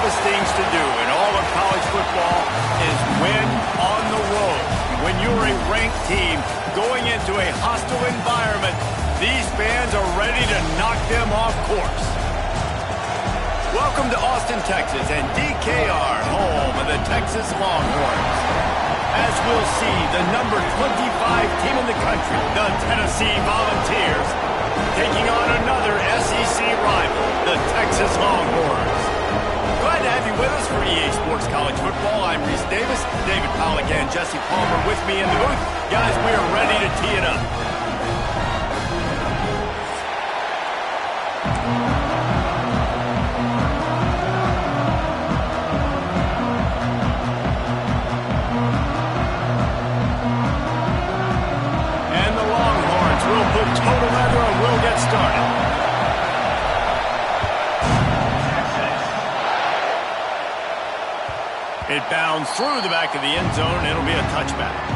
toughest things to do in all of college football is win on the road. When you're a ranked team going into a hostile environment, these fans are ready to knock them off course. Welcome to Austin, Texas, and DKR, home of the Texas Longhorns. As we'll see, the number 25 team in the country, the Tennessee Volunteers, taking on another SEC rival, the Texas Longhorns. Glad to have you with us for EA Sports College Football. I'm Reese Davis, David Pollack and Jesse Palmer with me in the booth. Guys, we are ready to tee it up. And the Longhorns will put total leather and we'll get started. It bounds through the back of the end zone, and it'll be a touchback.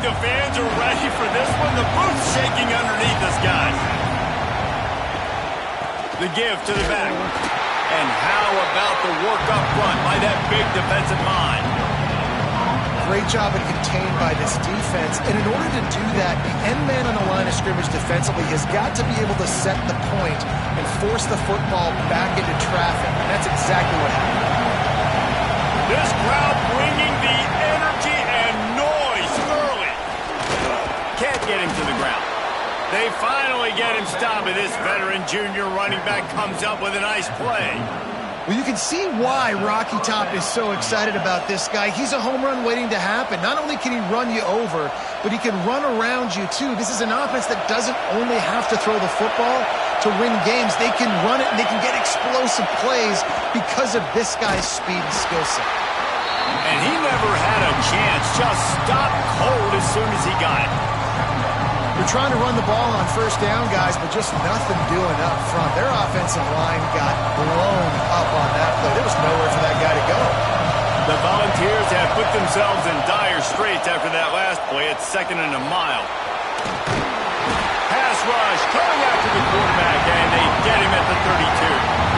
The fans are ready for this one. The booth's shaking underneath us, guys. The give to the back. And how about the work up front by that big defensive line? Great job of contained by this defense. And in order to do that, the end man on the line of scrimmage defensively has got to be able to set the point and force the football back into traffic. And that's exactly what happened. This crowd bringing the energy and noise early. Can't get him to the ground. They finally get him stopped, and this veteran junior running back comes up with a nice play. Well, you can see why Rocky Top is so excited about this guy. He's a home run waiting to happen. Not only can he run you over, but he can run around you, too. This is an offense that doesn't only have to throw the football to win games. They can run it, and they can get explosive plays because of this guy's speed and skill set. And he never had a chance. Just stopped cold as soon as he got it. They're trying to run the ball on first down, guys, but just nothing doing up front. Their offensive line got blown up on that play. There was nowhere for that guy to go. The Volunteers have put themselves in dire straits after that last play. It's 2nd and a mile. Pass rush coming after the quarterback, and they get him at the 32.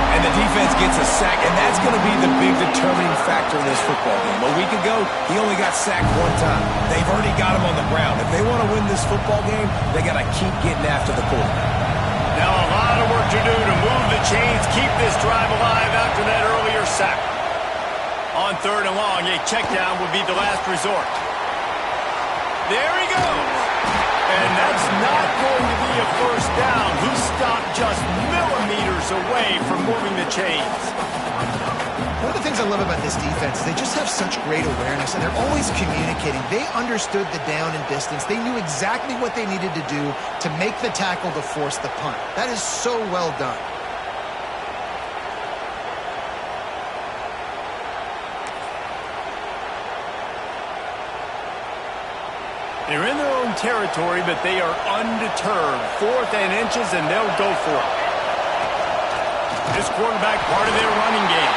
And the defense gets a sack, and that's going to be the big determining factor in this football game. A week ago, he only got sacked one time. They've already got him on the ground. If they want to win this football game, they got to keep getting after the quarterback. Now a lot of work to do to move the chains, keep this drive alive after that earlier sack. On 3rd and long, a check down would be the last resort. There he goes. And that's not going to be a first down. He stopped just millimeters away from moving the chains. One of the things I love about this defense is they just have such great awareness, and they're always communicating. They understood the down and distance. They knew exactly what they needed to do to make the tackle to force the punt. That is so well done. They're in their own territory, but they are undeterred. 4th and inches, and they'll go for it. This quarterback part of their running game.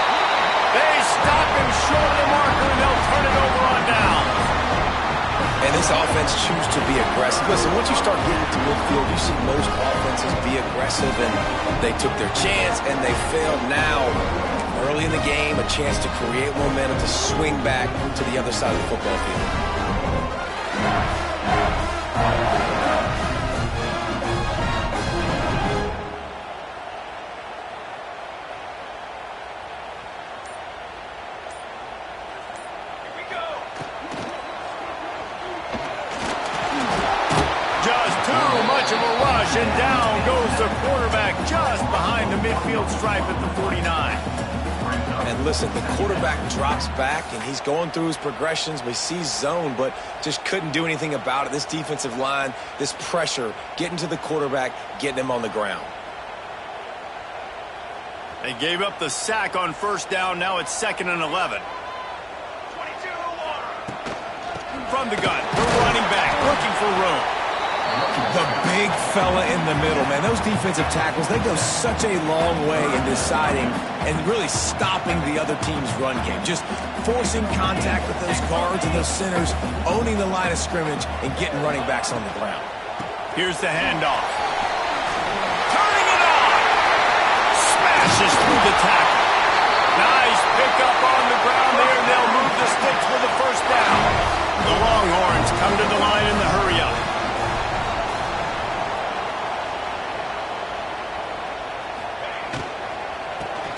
They stop him short of the marker, and they'll turn it over on down. And this offense choose to be aggressive. Listen, once you start getting to midfield, you see most offenses be aggressive, and they took their chance, and they failed. Now, early in the game, a chance to create momentum, to swing back to the other side of the football field. And down goes the quarterback just behind the midfield stripe at the 49. And listen, the quarterback drops back, and he's going through his progressions. We see zone, but just couldn't do anything about it. This defensive line, this pressure, getting to the quarterback, getting him on the ground. They gave up the sack on first down. Now it's 2nd and 11. From the gun, the running back looking for room. The big fella in the middle, man. Those defensive tackles, they go such a long way in deciding and really stopping the other team's run game. Just forcing contact with those guards and those centers, owning the line of scrimmage, and getting running backs on the ground. Here's the handoff. Turning it on. Smashes through the tackle. Nice pickup on the ground there, and they'll move the sticks for the first down. The Longhorns come to the line in the hurry-up.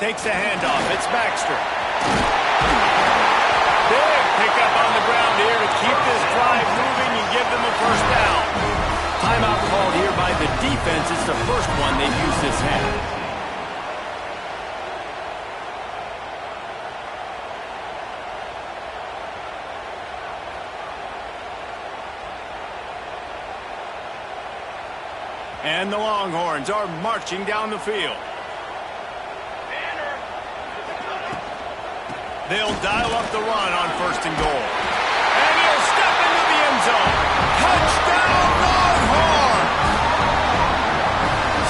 Takes the handoff. It's Baxter. Big pickup on the ground here to keep this drive moving and give them a first down. Timeout called here by the defense. It's the first one they've used this half. And the Longhorns are marching down the field. They'll dial up the run on 1st and goal. And he'll step into the end zone. Touchdown, Longhorn!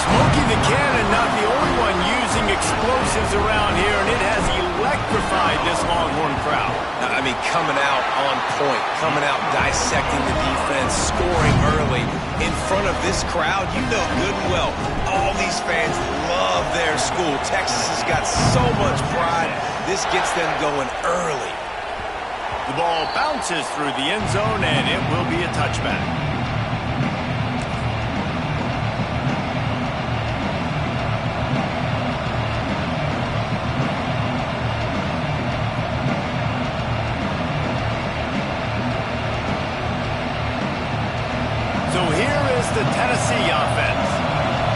Smokey the Cannon, not the only one using explosives around here, and it has electrified this Longhorn crowd. I mean, coming out on point, coming out dissecting the defense, scoring early in front of this crowd. You know good and well, all these fans love their school. Texas has got so much pride. This gets them going early. The ball bounces through the end zone, and it will be a touchback. So here is the Tennessee offense.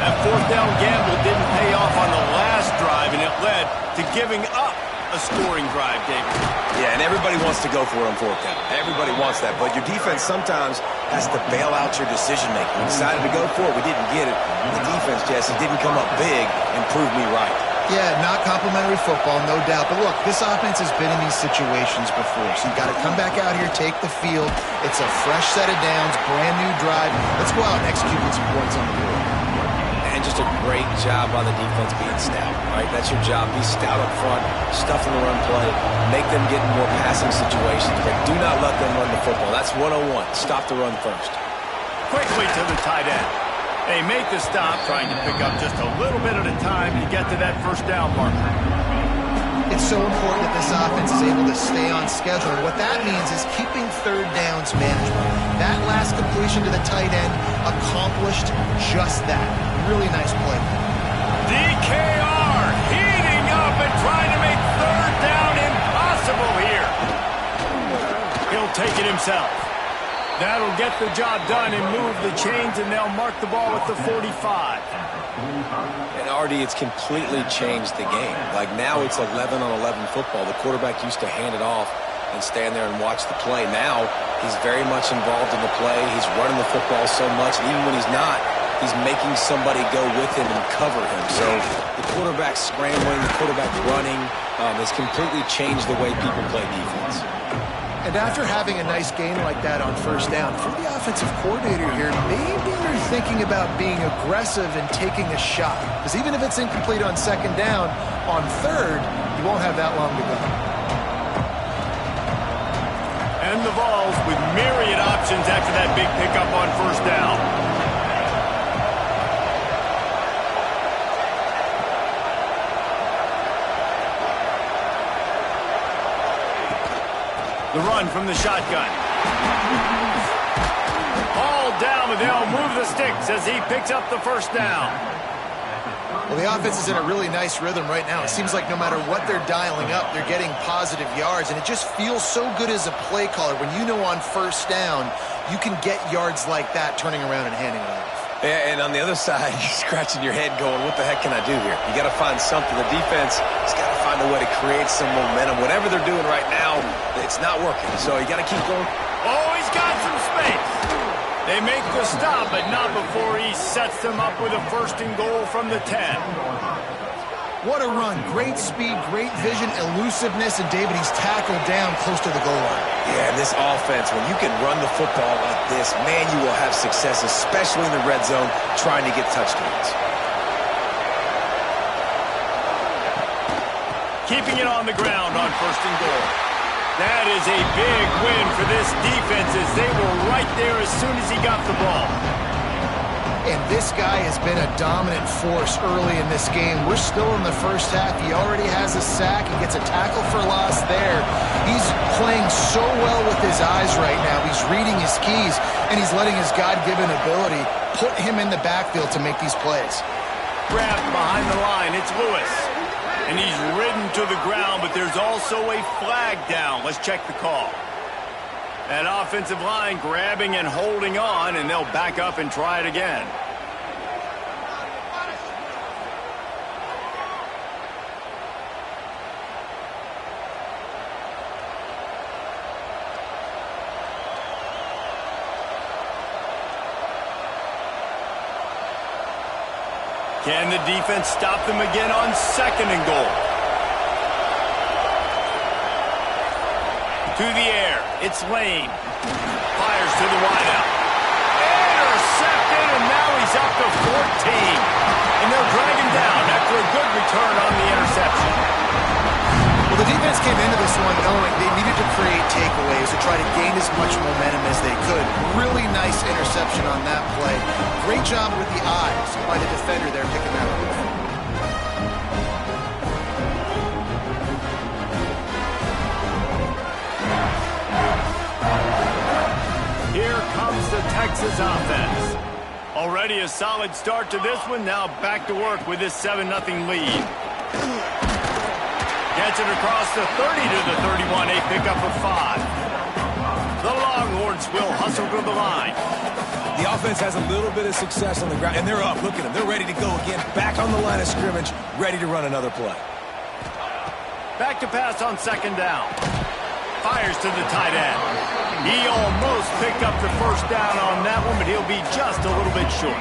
That 4th down gamble didn't pay off on the last drive, and it led to giving up a scoring drive, David. Yeah, and everybody wants to go for it on 4th down. Everybody wants that, but your defense sometimes has to bail out your decision-making. We decided to go for it. We didn't get it. The defense, Jesse, didn't come up big and prove me right. Yeah, not complimentary football, no doubt. But look, this offense has been in these situations before, so you've got to come back out here, take the field. It's a fresh set of downs, brand new drive. Let's go out and execute with some points on the board. And just a great job by the defense being stout, right? That's your job. Be stout up front, stuff in the run play, make them get in more passing situations, but do not let them run the football. That's 101. Stop the run first. Quickly to the tight end. They make the stop, trying to pick up just a little bit at a time to get to that first down marker. It's so important that this offense is able to stay on schedule. And what that means is keeping 3rd downs manageable. That last completion to the tight end accomplished just that. Really nice play. DKR heating up and trying to make 3rd down impossible here. He'll take it himself. That'll get the job done and move the chains, and they'll mark the ball at the 45. And Artie, it's completely changed the game. Like now it's 11-on-11 football. The quarterback used to hand it off and stand there and watch the play. Now he's very much involved in the play. He's running the football so much, and even when he's not, he's making somebody go with him and cover him. So the quarterback scrambling, the quarterback running has completely changed the way people play defense. And after having a nice game like that on 1st down, if you're the offensive coordinator here, maybe you're thinking about being aggressive and taking a shot. Because even if it's incomplete on 2nd down, on 3rd, you won't have that long to go. And the Vols with myriad options after that big pickup on first down. The run from the shotgun. All down, but they'll move the sticks as he picks up the first down. Well, the offense is in a really nice rhythm right now. It seems like no matter what they're dialing up, they're getting positive yards, and it just feels so good as a play caller when you know on first down you can get yards like that turning around and handing it off. Yeah, and on the other side, you're scratching your head going, what the heck can I do here? You got to find something. The defense has got to find a way to create some momentum. Whatever they're doing right now, it's not working, so you got to keep going. Oh, he's got some space. They make the stop, but not before he sets them up with a first and goal from the 10. What a run. Great speed, great vision, elusiveness, and David, he's tackled down close to the goal line. Yeah, and this offense, when you can run the football like this, man, you will have success, especially in the red zone, trying to get touchdowns. Keeping it on the ground on first and goal. That is a big win for this defense as they were right there as soon as he got the ball. And this guy has been a dominant force early in this game. We're still in the first half. He already has a sack. He gets a tackle for loss there. He's playing so well with his eyes right now. He's reading his keys, and he's letting his God-given ability put him in the backfield to make these plays. Grabbed behind the line. It's Lewis. And he's ridden to the ground, but there's also a flag down. Let's check the call. That offensive line grabbing and holding on, and they'll back up and try it again. Can the defense stop them again on second and goal? To the air. It's Lane. Fires to the wideout. Intercepted, and now he's up to 14. And they'll drag him down after a good return on the interception. Well, the defense came into this one knowing they needed to create takeaways to try to gain as much momentum as they could. Really nice interception on that play. Great job with the eyes by the defender there picking that up. Here comes the Texas offense. Already a solid start to this one. Now back to work with this 7-0 lead. Gets it across the 30 to the 31. A pickup of 5. The Longhorns will hustle to the line. The offense has a little bit of success on the ground, and they're up. Look at them. They're ready to go again. Back on the line of scrimmage, ready to run another play. Back to pass on second down. Fires to the tight end. He almost picked up the first down on that one, but he'll be just a little bit short.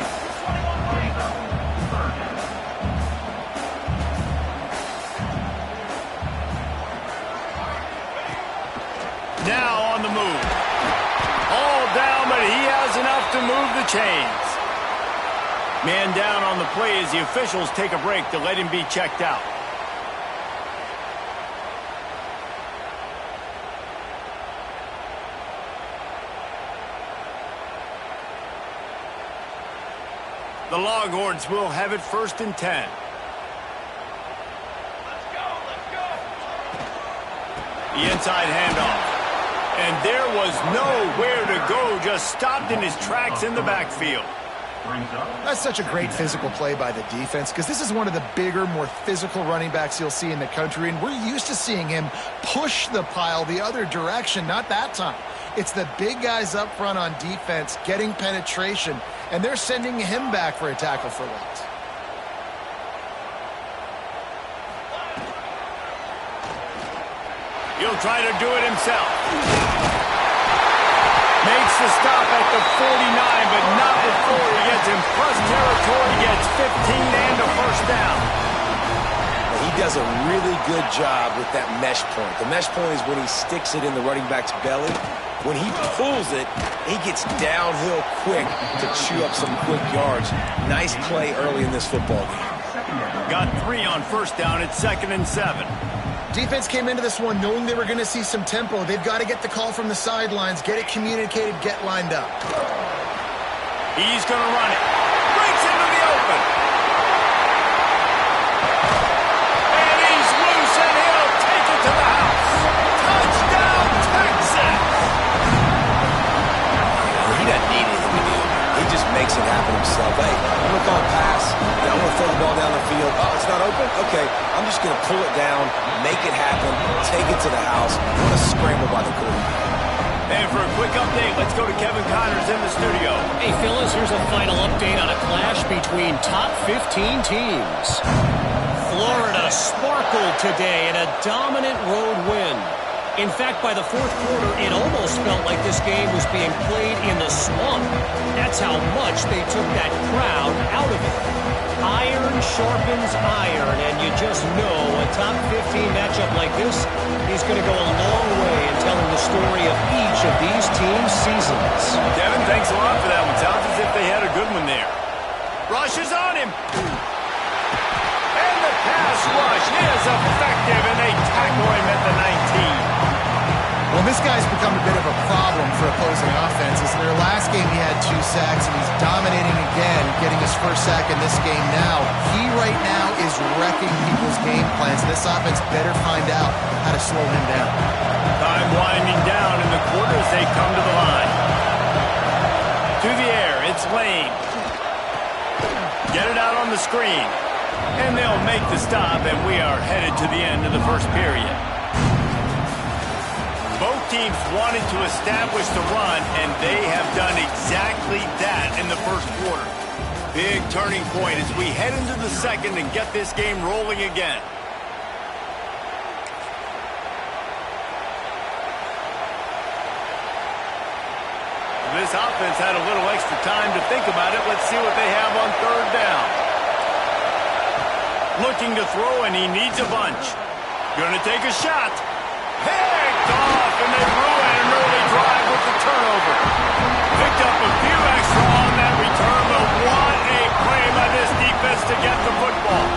Now on the move. All down, but he has enough to move the chains. Man down on the play as the officials take a break to let him be checked out. The Longhorns will have it first and 10. Let's go, let's go. The inside handoff. And there was nowhere to go, just stopped in his tracks in the backfield. That's such a great physical play by the defense because this is one of the bigger, more physical running backs you'll see in the country, and we're used to seeing him push the pile the other direction, not that time. It's the big guys up front on defense getting penetration, and they're sending him back for a tackle for loss. He'll try to do it himself. Makes the stop at the 49, but not before he gets in plus territory, gets 15 and a first down. He does a really good job with that mesh point. The mesh point is when he sticks it in the running back's belly. When he pulls it, he gets downhill quick to chew up some quick yards. Nice play early in this football game. Got 3 on first down at 2nd and 7. Defense came into this one knowing they were going to see some tempo. They've got to get the call from the sidelines, get it communicated, get lined up. He's going to run it. Breaks into the open. And he's loose, and he'll take it to the house. Touchdown, Texas! He doesn't need anything to do. He just makes it happen himself. Hey, I'm going to call a pass. I'm going to throw the ball down the field. Oh, it's not open? Okay. I'm just going to pull it down, make it happen, take it to the house. What a scramble by the quarterback. And for a quick update, let's go to Kevin Connors in the studio. Hey, Phyllis, here's a final update on a clash between top 15 teams. Florida sparkled today in a dominant road win. In fact, by the fourth quarter, it almost felt like this game was being played in the swamp. That's how much they took that crowd out of it. Iron sharpens iron, and you just know a top 15 matchup like this is going to go a long way in telling the story of each of these teams' seasons. Kevin, thanks a lot for that one. Sounds as if they had a good one there. Rush is on him. And the pass rush is effective, and they tackle him at the 19. Well, this guy's become a bit of a problem for opposing offenses. In their last game, he had 2 sacks, and he's dominating again, getting his first sack in this game now. He right now is wrecking people's game plans. This offense better find out how to slow him down. Time winding down in the quarter as they come to the line. To the air, it's Lane. Get it out on the screen. And they'll make the stop, and we are headed to the end of the first period. Both teams wanted to establish the run, and they have done exactly that in the first quarter. Big turning point as we head into the second and get this game rolling again. This offense had a little extra time to think about it. Let's see what they have on third down. Looking to throw, and he needs a bunch. Gonna take a shot. Picked off, and they ruin an early drive with the turnover. Picked up a few extra on that return, but what a play by this defense to get the football.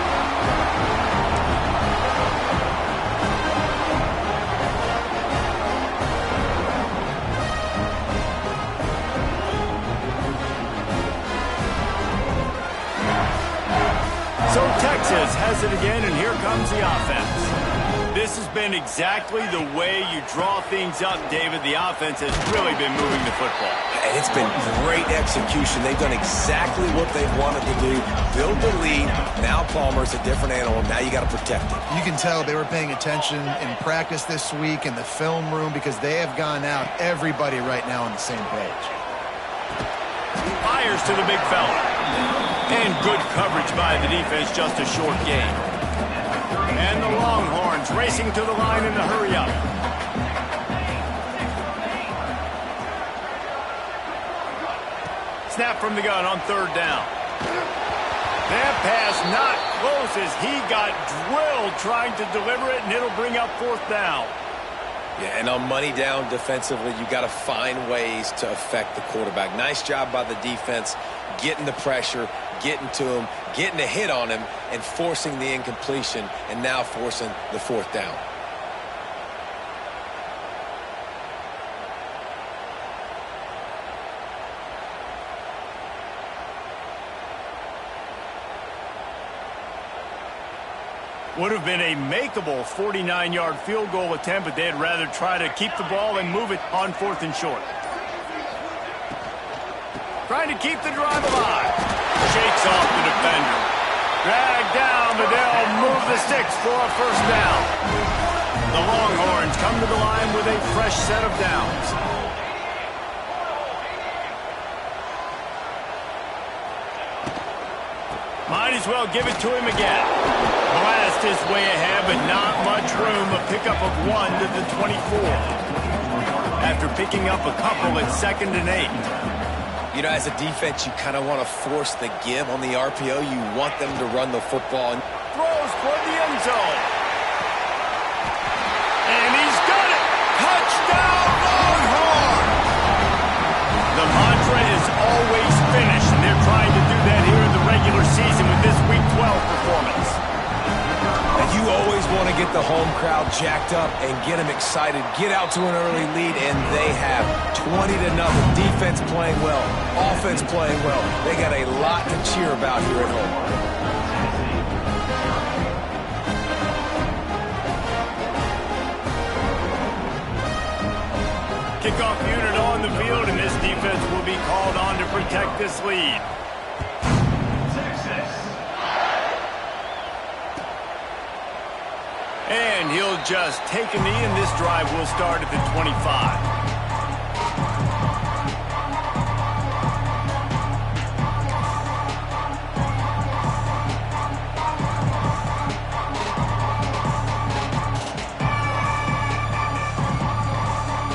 So Texas has it again, and here comes the offense. This has been exactly the way you draw things up, David. The offense has really been moving the football. And it's been great execution. They've done exactly what they've wanted to do. Build the lead. Now Palmer's a different animal. Now you got to protect it. You can tell they were paying attention in practice this week in the film room because they have gone out, everybody right now on the same page. Fires to the big fella. And good coverage by the defense, just a short gain. And the Longhorns racing to the line in a hurry up. Snap from the gun on third down. That pass not close as he got drilled trying to deliver it, and it'll bring up fourth down. Yeah, and on money down defensively, you got to find ways to affect the quarterback. Nice job by the defense, getting the pressure, getting to him, getting a hit on him, and forcing the incompletion, and now forcing the fourth down. Would have been a makeable 49-yard field goal attempt, but they'd rather try to keep the ball and move it on fourth and short. Trying to keep the drive alive. Shakes off the defender. Dragged down, but they'll move the sticks for a first down. The Longhorns come to the line with a fresh set of downs. Might as well give it to him again. Blast his way ahead, but not much room. A pickup of 1 to the 24. After picking up a couple at 2nd and 8. You know, as a defense, you kind of want to force the give on the RPO. You want them to run the football. Throws toward the end zone. And he's got it. Touchdown, Longhorn! The mantra is always finish, and they're trying to do that here in the regular season with this Week 12 performance. And you always want to get get the home crowd jacked up and get them excited, get out to an early lead, and they have 20-0. Defense playing well, offense playing well. They got a lot to cheer about here at home. Kickoff unit on the field, and this defense will be called on to protect this lead. And he'll just take a knee, and this drive will start at the 25.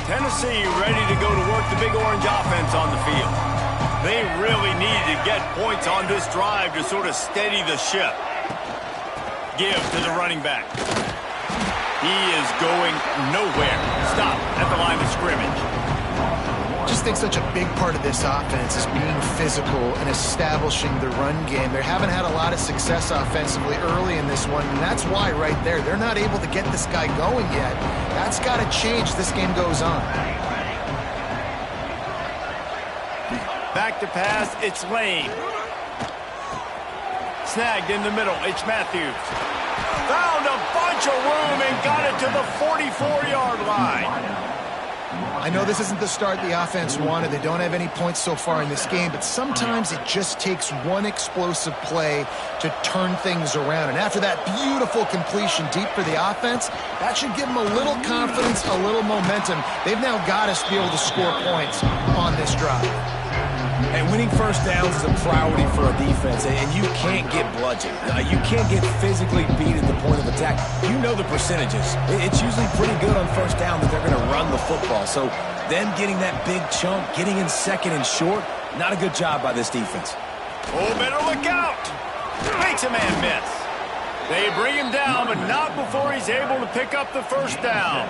Tennessee ready to go to work the big orange offense on the field. They really need to get points on this drive to sort of steady the ship. Give to the running back. He is going nowhere. Stop at the line of scrimmage. I just think such a big part of this offense is being physical and establishing the run game. They haven't had a lot of success offensively early in this one, and that's why right there, they're not able to get this guy going yet. That's got to change as this game goes on. Back to pass, it's Lane. Snagged in the middle, it's Matthews. Found a bunch of room and got it to the 44-yard line. I know this isn't the start the offense wanted. They don't have any points so far in this game, but sometimes it just takes one explosive play to turn things around. And after that beautiful completion deep for the offense, that should give them a little confidence, a little momentum. They've now got us to be able to score points on this drive. And winning first downs is a priority for a defense, and you can't get bludgeoned. You can't get physically beat at the point of attack. You know the percentages. It's usually pretty good on first down that they're going to run the football. So them getting that big chunk, getting in second and short, not a good job by this defense. Oh, better look out. Makes a man miss. They bring him down, but not before he's able to pick up the first down.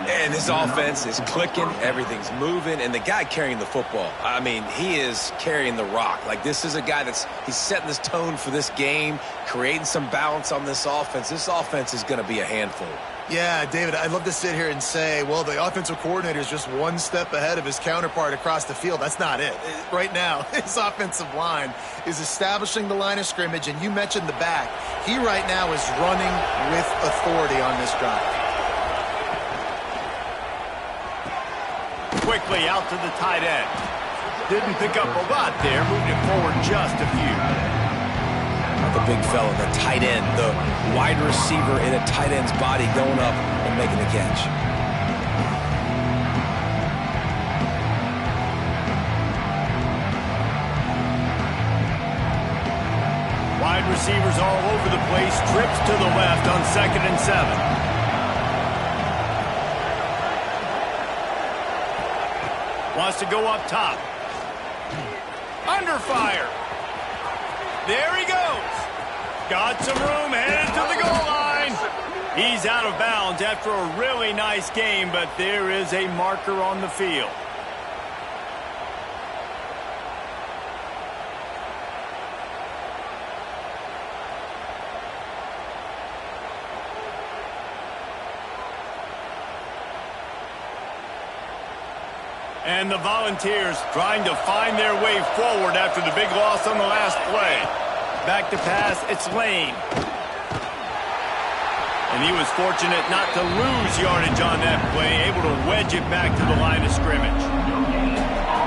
And this offense is clicking, everything's moving, and the guy carrying the football, I mean, he is carrying the rock. Like, this is a guy he's setting this tone for this game, creating some balance on this offense. This offense is going to be a handful. Yeah, David, I'd love to sit here and say, well, the offensive coordinator is just one step ahead of his counterpart across the field. That's not it. Right now, his offensive line is establishing the line of scrimmage, and you mentioned the back. He right now is running with authority on this drive. Quickly out to the tight end. Didn't pick up a lot there, moved it forward just a few. The big fella, the tight end, the wide receiver in a tight end's body going up and making the catch. Wide receivers all over the place, trips to the left on 2nd and 7. Wants to go up top. Under fire. There he goes. Got some room, headed to the goal line. He's out of bounds after a really nice game, but there is a marker on the field. And the Volunteers trying to find their way forward after the big loss on the last play. Back to pass, it's Lane. And he was fortunate not to lose yardage on that play, able to wedge it back to the line of scrimmage.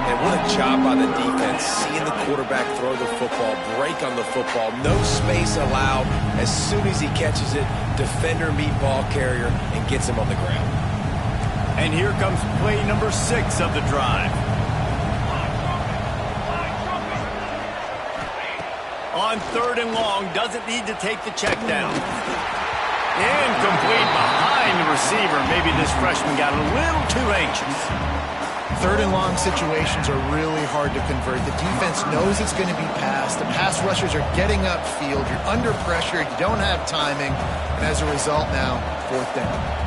And what a job by the defense, seeing the quarterback throw the football, break on the football, no space allowed. As soon as he catches it, defender meet ball carrier and gets him on the ground. And here comes play number 6 of the drive. On 3rd and long, doesn't need to take the check down. Incomplete behind the receiver. Maybe this freshman got a little too anxious. 3rd and long situations are really hard to convert. The defense knows it's going to be passed. The pass rushers are getting upfield. You're under pressure. You don't have timing. And as a result now, 4th down.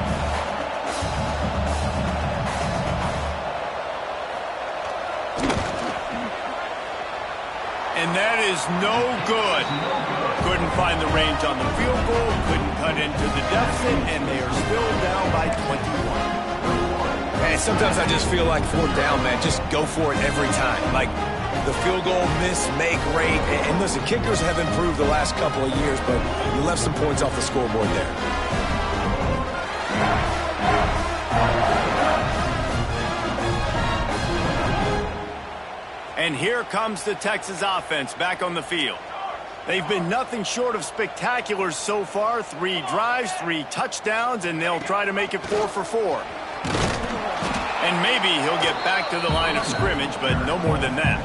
And that is no good. Couldn't find the range on the field goal, couldn't cut into the deficit, and they are still down by 21. Man, sometimes I just feel like fourth down, man, just go for it every time. Like the field goal miss, make rate. And listen, kickers have improved the last couple of years, but you left some points off the scoreboard there. And here comes the Texas offense back on the field. They've been nothing short of spectacular so far. 3 drives, 3 touchdowns, and they'll try to make it 4 for 4. And maybe he'll get back to the line of scrimmage, but no more than that.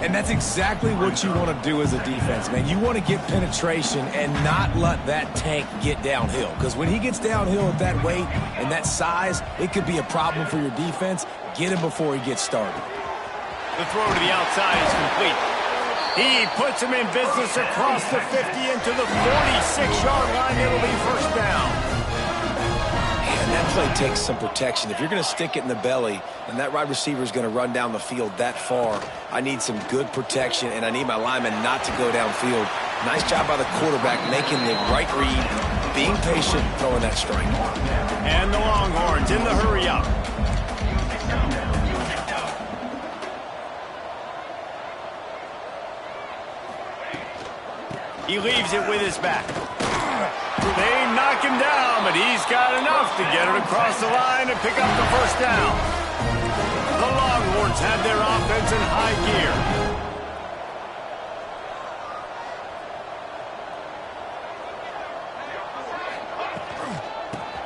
And that's exactly what you want to do as a defense, man. You want to get penetration and not let that tank get downhill. Because when he gets downhill at that weight and that size, it could be a problem for your defense. Get him before he gets started. The throw to the outside is complete. He puts him in business across the 50 into the 46-yard line. It'll be first down. And that play takes some protection. If you're going to stick it in the belly and that wide receiver is going to run down the field that far, I need some good protection, and I need my lineman not to go downfield. Nice job by the quarterback making the right read, being patient, throwing that strike. And the Longhorns in the hurry up. He leaves it with his back. They knock him down, but he's got enough to get it across the line and pick up the first down. The Longhorns have their offense in high gear.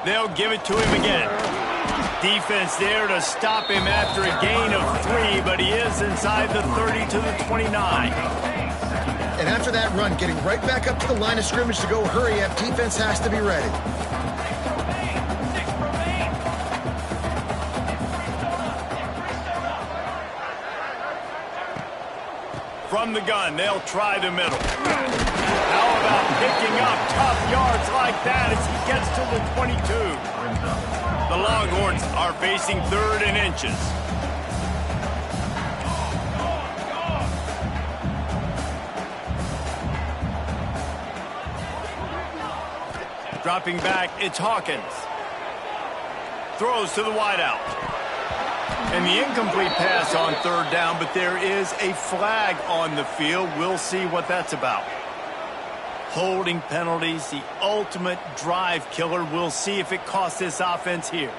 They'll give it to him again. Defense there to stop him after a gain of 3, but he is inside the 30 to the 29. And after that run, getting right back up to the line of scrimmage to go hurry up, defense has to be ready. From the gun, they'll try the middle. How about picking up tough yards like that as he gets to the 22? The Longhorns are facing 3rd and inches. Dropping back, it's Hawkins. Throws to the wideout. And the incomplete pass on 3rd down, but there is a flag on the field. We'll see what that's about. Holding penalties, the ultimate drive killer. We'll see if it costs this offense here.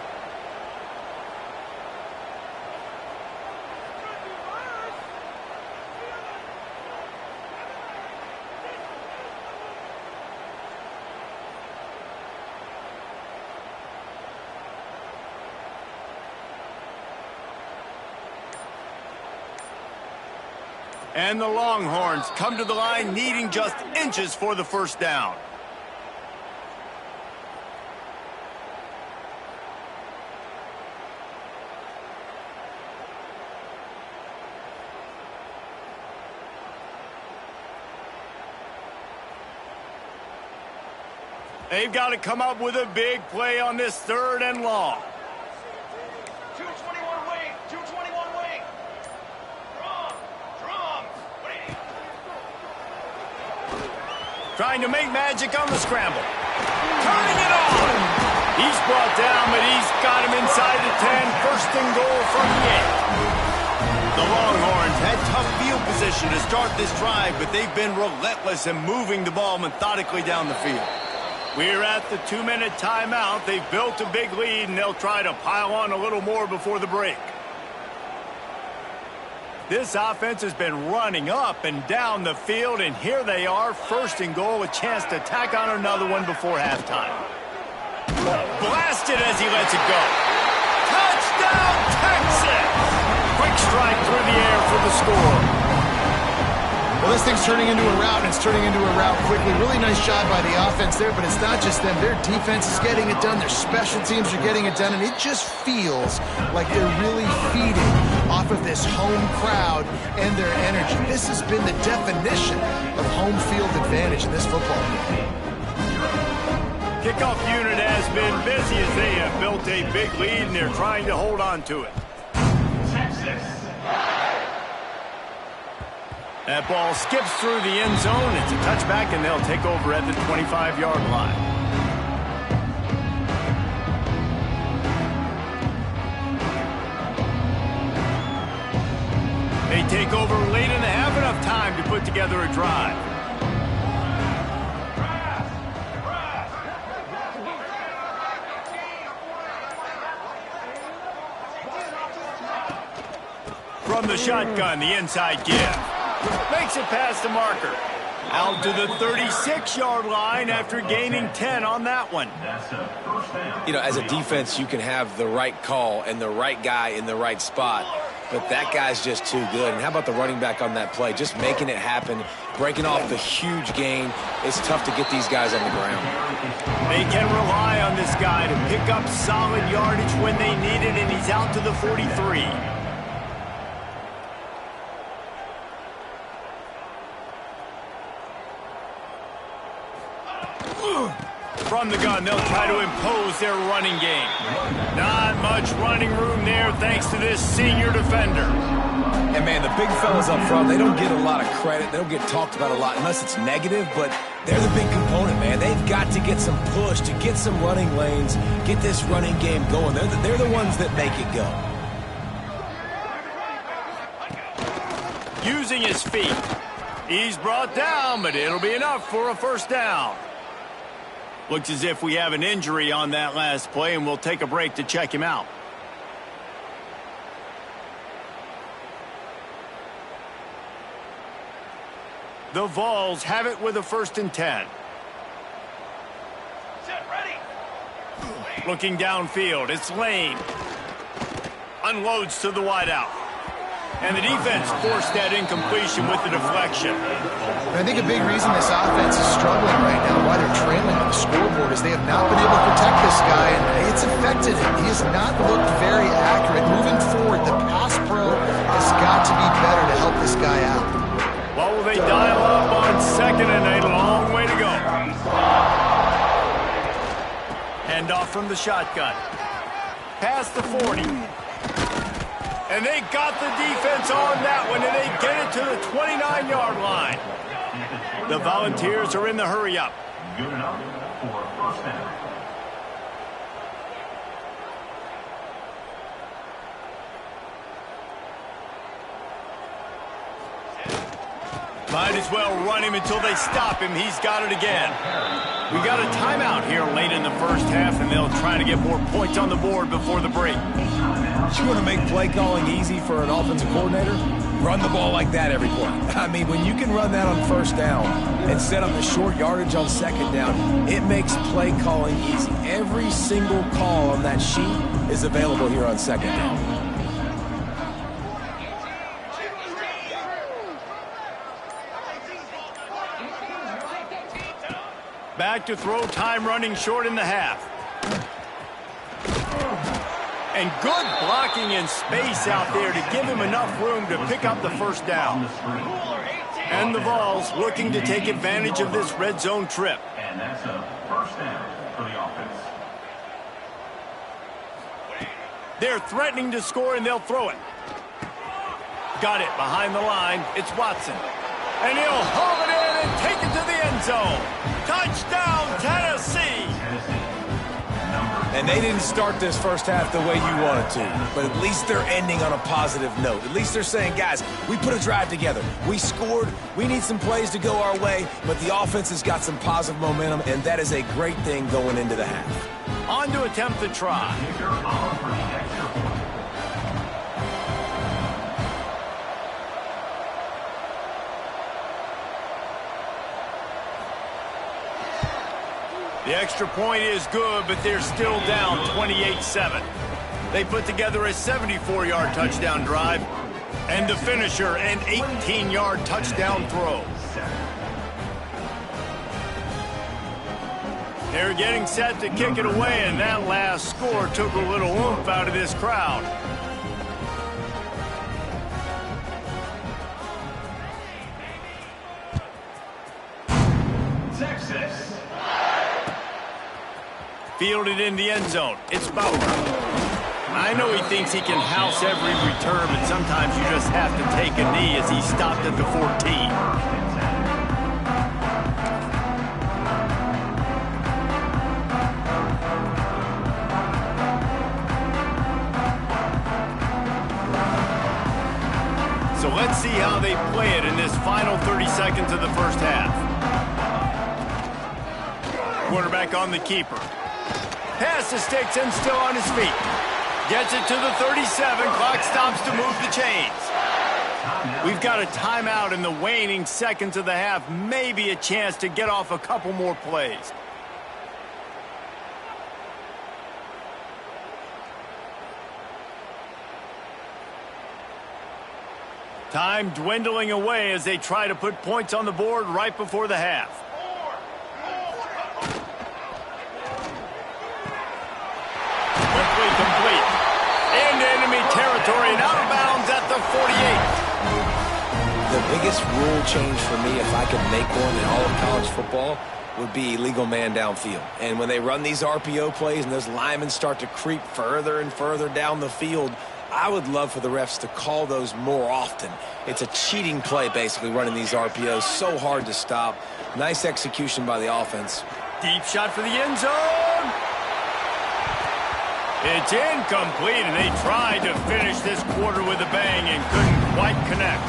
And the Longhorns come to the line needing just inches for the first down. They've got to come up with a big play on this 3rd and long. Trying to make magic on the scramble. Turning it on. He's brought down, but he's got him inside the 10. First and goal from the 8. The Longhorns had tough field position to start this drive, but they've been relentless in moving the ball methodically down the field. We're at the 2-minute timeout. They've built a big lead, and they'll try to pile on a little more before the break. This offense has been running up and down the field, and here they are, first and goal, a chance to tack on another one before halftime. Blasted as he lets it go. Touchdown, Texas! Quick strike through the air for the score. Well, this thing's turning into a rout, and it's turning into a rout quickly. Really nice job by the offense there, but it's not just them. Their defense is getting it done. Their special teams are getting it done, and it just feels like they're really feeding off of this home crowd and their energy. This has been the definition of home field advantage in this football game. Kickoff unit has been busy as they have built a big lead, and they're trying to hold on to it. Texas. That ball skips through the end zone. It's a touchback, and they'll take over at the 25-yard line. They take over late and have enough time to put together a drive. From the shotgun, the inside give. Makes it past the marker. Out to the 36-yard line after gaining 10 on that one. You know, as a defense, you can have the right call and the right guy in the right spot, but that guy's just too good. And how about the running back on that play? Just making it happen, breaking off the huge gain. It's tough to get these guys on the ground. They can rely on this guy to pick up solid yardage when they need it, and he's out to the 43. From the gun, they'll try to impose their running game. Not much running room there thanks to this senior defender. And, man, the big fellas up front, they don't get a lot of credit. They don't get talked about a lot unless it's negative, but they're the big component, man. They've got to get some push, to get some running lanes, get this running game going. They're the ones that make it go. Using his feet. He's brought down, but it'll be enough for a first down. Looks as if we have an injury on that last play, and we'll take a break to check him out. The Vols have it with a 1st and 10. Looking downfield, it's Lane. Unloads to the wideout. And the defense forced that incompletion with the deflection. I think a big reason this offense is struggling right now, why they're trailing on the scoreboard, is they have not been able to protect this guy, and it's affected him. He has not looked very accurate. Moving forward, the pass pro has got to be better to help this guy out. What will they dial up on 2nd and 8? A long way to go. Hand off from the shotgun. Past the 40. And they got the defense on that one, and they get it to the 29-yard line. The Volunteers are in the hurry-up. Good enough for first down. Might as well run him until they stop him. He's got it again. We got a timeout here late in the first half, and they'll try to get more points on the board before the break. You want to make play calling easy for an offensive coordinator? Run the ball like that every play. I mean, when you can run that on 1st down and set up the short yardage on 2nd down, it makes play calling easy. Every single call on that sheet is available here on 2nd down. Back to throw, time running short in the half. And good blocking in space out there to give him enough room to pick up the first down. And the Vols looking to take advantage of this red zone trip. And that's a first down for the offense. They're threatening to score, and they'll throw it. Got it behind the line. It's Watson. And he'll haul it in and take it to the end zone. Touchdown, Tennessee! And they didn't start this first half the way you wanted to, but at least they're ending on a positive note. At least they're saying, guys, we put a drive together. We scored. We need some plays to go our way, but the offense has got some positive momentum, and that is a great thing going into the half. On to attempt the try. The extra point is good, but they're still down 28-7. They put together a 74-yard touchdown drive, and the finisher an 18-yard touchdown throw. They're getting set to kick it away, and that last score took a little oomph out of this crowd. Fielded in the end zone. It's Bauer. I know he thinks he can house every return, but sometimes you just have to take a knee as he stopped at the 14. So let's see how they play it in this final 30 seconds of the first half. Quarterback on the keeper. Pass the sticks and still on his feet. Gets it to the 37. Clock stops to move the chains. We've got a timeout in the waning seconds of the half. Maybe a chance to get off a couple more plays. Time dwindling away as they try to put points on the board right before the half. Quickly complete. Into enemy territory and out of bounds at the 48. The biggest rule change for me, if I could make one in all of college football, would be illegal man downfield. And when they run these RPO plays and those linemen start to creep further and further down the field, I would love for the refs to call those more often. It's a cheating play, basically, running these RPOs. So hard to stop. Nice execution by the offense. Deep shot for the end zone. It's incomplete, and they tried to finish this quarter with a bang and couldn't quite connect.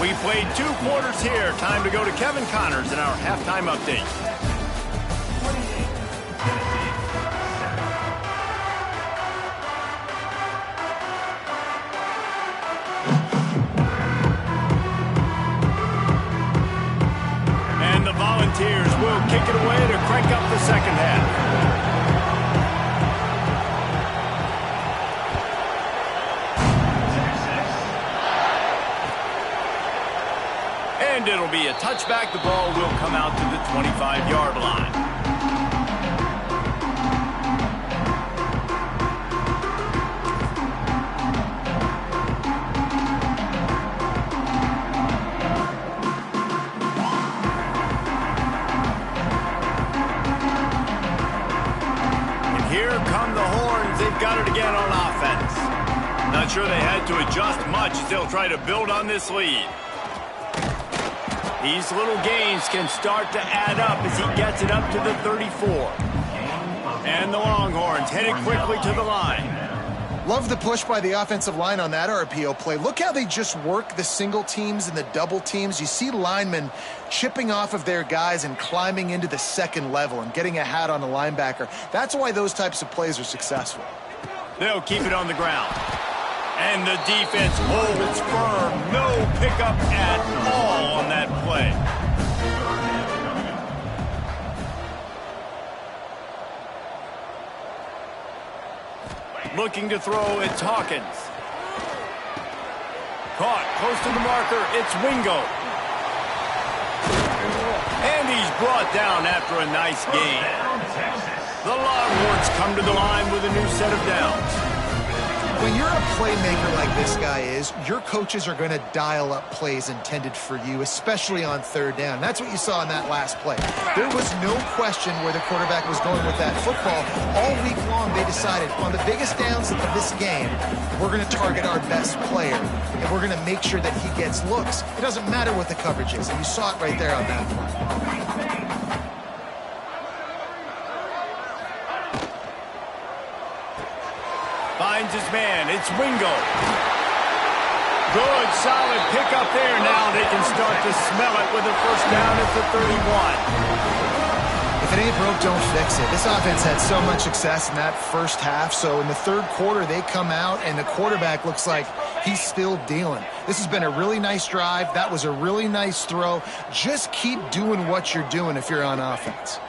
We played 2 quarters here. Time to go to Kevin Connors in our halftime update. Volunteers will kick it away to crank up the second half. And it'll be a touchback. The ball will come out to the 25-yard line. Got it again on offense. Not sure they had to adjust much as they'll try to build on this lead. These little gains can start to add up as he gets it up to the 34. And the Longhorns headed quickly to the line. Love the push by the offensive line on that RPO play. Look how they just work the single teams and the double teams. You see linemen chipping off of their guys and climbing into the second level and getting a hat on the linebacker. That's why those types of plays are successful. They'll keep it on the ground. And the defense holds firm. No pickup at all on that play. Looking to throw, it's Hawkins. Caught close to the marker, it's Wingo. And he's brought down after a nice gain. The Longhorns come to the line with a new set of downs. When you're a playmaker like this guy is, your coaches are going to dial up plays intended for you, especially on third down. That's what you saw in that last play. There was no question where the quarterback was going with that football. All week long, they decided on the biggest downs of this game, we're going to target our best player, and we're going to make sure that he gets looks. It doesn't matter what the coverage is, and you saw it right there on that play. Finds his man. It's Wingo. Good, solid pickup there. Now they can start to smell it with a first down at the 31. If it ain't broke, don't fix it. This offense had so much success in that first half, so in the third quarter, they come out, and the quarterback looks like he's still dealing. This has been a really nice drive. That was a really nice throw. Just keep doing what you're doing if you're on offense.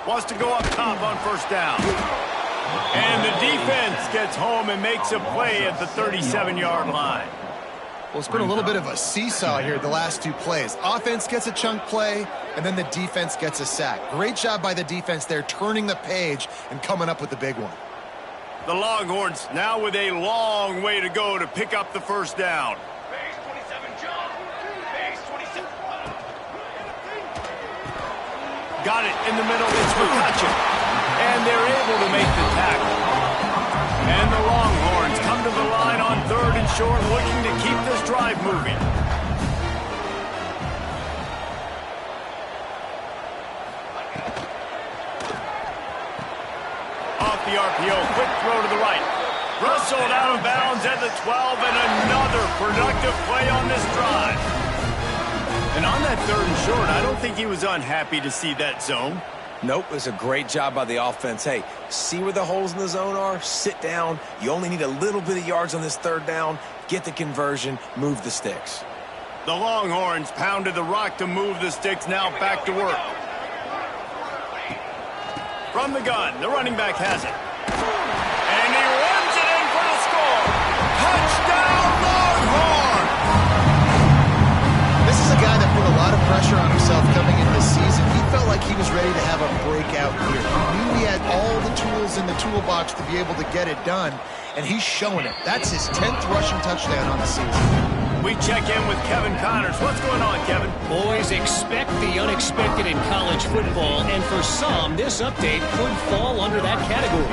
Wants to go up top on first down. And the defense gets home and makes a play at the 37-yard line. Well, it's been a little bit of a seesaw here the last 2 plays. Offense gets a chunk play, and then the defense gets a sack. Great job by the defense there, turning the page and coming up with the big one. The Longhorns now with a long way to go to pick up the first down. Base 27, John. Base 27. Got it in the middle. It's McCutcheon. And they're able to make the tackle. And the Longhorns come to the line on 3rd and short, looking to keep this drive moving. Off the RPO, quick throw to the right. Rustled out of bounds at the 12, and another productive play on this drive. And on that 3rd and short, I don't think he was unhappy to see that zone. Nope, it was a great job by the offense. Hey, see where the holes in the zone are? Sit down. You only need a little bit of yards on this 3rd down. Get the conversion, move the sticks. The Longhorns pounded the rock to move the sticks, now back to work. From the gun, the running back has it. And he runs it in for the score. Touchdown, Longhorns! This is a guy that put a lot of pressure on himself coming into the season. He felt like he was ready to have a breakout year. He knew he had all the tools in the toolbox to be able to get it done, and he's showing it. That's his 10th rushing touchdown on the season. We check in with Kevin Connors. What's going on, Kevin? Boys, expect the unexpected in college football, and for some, this update could fall under that category.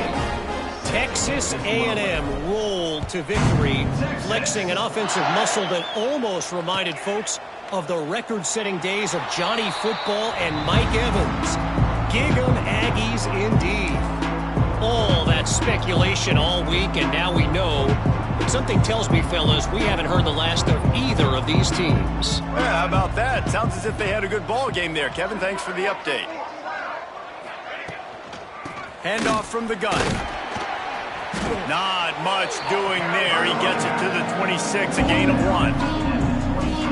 Texas A&M rolled to victory, flexing an offensive muscle that almost reminded folks of the record-setting days of Johnny Football and Mike Evans. Gig 'em Aggies indeed. All that speculation all week, and now we know. Something tells me, fellas, we haven't heard the last of either of these teams. Yeah, how about that? Sounds as if they had a good ball game there. Kevin, thanks for the update. Handoff from the gun. Not much doing there. He gets it to the 26, a gain of 1.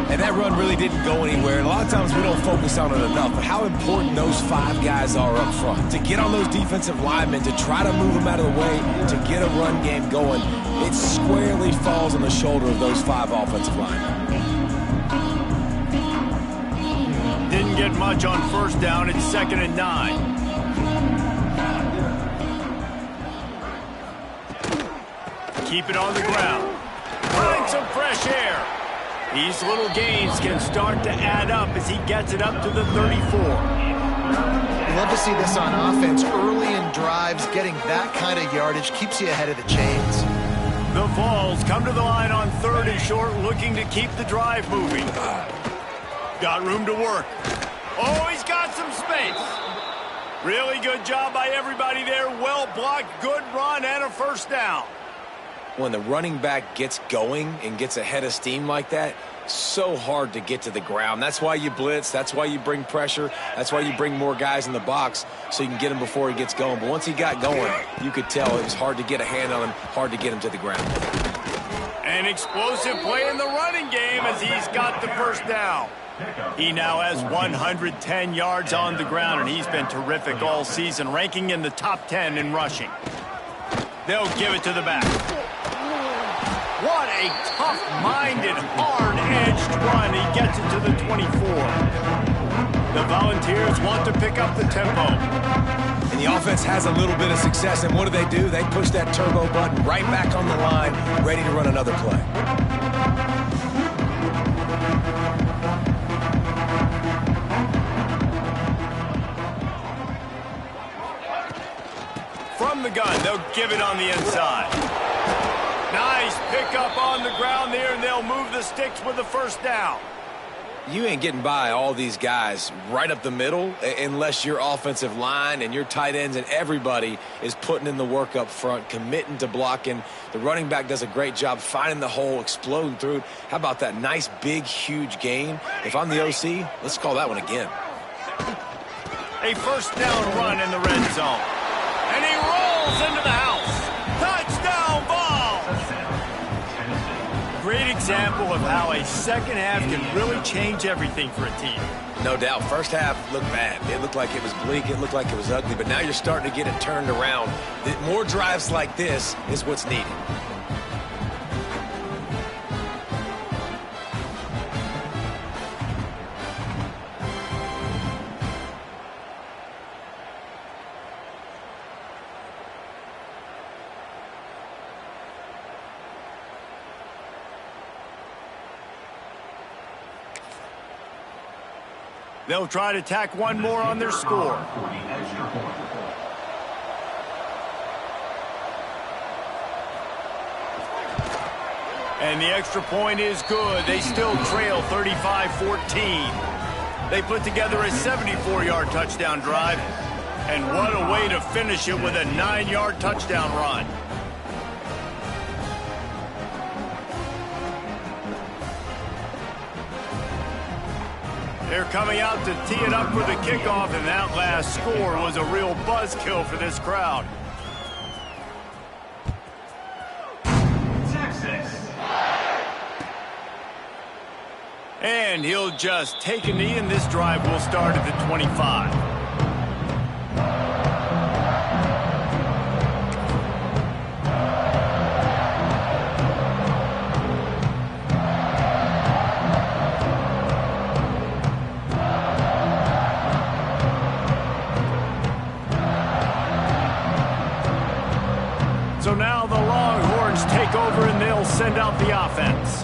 And that run really didn't go anywhere. And a lot of times we don't focus on it enough. But how important those 5 guys are up front. To get on those defensive linemen, to try to move them out of the way, to get a run game going, it squarely falls on the shoulder of those 5 offensive linemen. Didn't get much on 1st down. It's 2nd and 9. Keep it on the ground. Find some fresh air. These little gains can start to add up as he gets it up to the 34. Love to see this on offense. Early in drives, getting that kind of yardage keeps you ahead of the chains. The Vols come to the line on 3rd and short, looking to keep the drive moving. Got room to work. Oh, he's got some space. Really good job by everybody there. Well blocked, good run, and a 1st down. When the running back gets going and gets ahead of steam like that, so hard to get to the ground. That's why you blitz. That's why you bring pressure. That's why you bring more guys in the box so you can get him before he gets going. But once he got going, you could tell it was hard to get a hand on him, hard to get him to the ground. An explosive play in the running game as he's got the 1st down. He now has 110 yards on the ground, and he's been terrific all season, ranking in the top 10 in rushing. They'll give it to the back. What a tough-minded, hard-edged run. He gets it to the 24. The Volunteers want to pick up the tempo. And the offense has a little bit of success, and what do? They push that turbo button right back on the line, ready to run another play. From the gun, they'll give it on the inside. Nice pickup on the ground there, and they'll move the sticks with the 1st down. You ain't getting by all these guys right up the middle unless your offensive line and your tight ends and everybody is putting in the work up front, committing to blocking. The running back does a great job finding the hole, exploding through it. How about that nice, big, huge gain? If I'm the OC, let's call that one again. A 1st down run in the red zone. And he rolls into the house. Touchdown ball! Great example of how a 2nd half can really change everything for a team. No doubt. 1st half looked bad. It looked like it was bleak. It looked like it was ugly. But now you're starting to get it turned around. More drives like this is what's needed. They'll try to tack one more on their score. And the extra point is good. They still trail 35-14. They put together a 74-yard touchdown drive. And what a way to finish it with a 9-yard touchdown run. They're coming out to tee it up for the kickoff, and that last score was a real buzzkill for this crowd. And he'll just take a knee, and this drive will start at the 25. So now the Longhorns take over, and they'll send out the offense.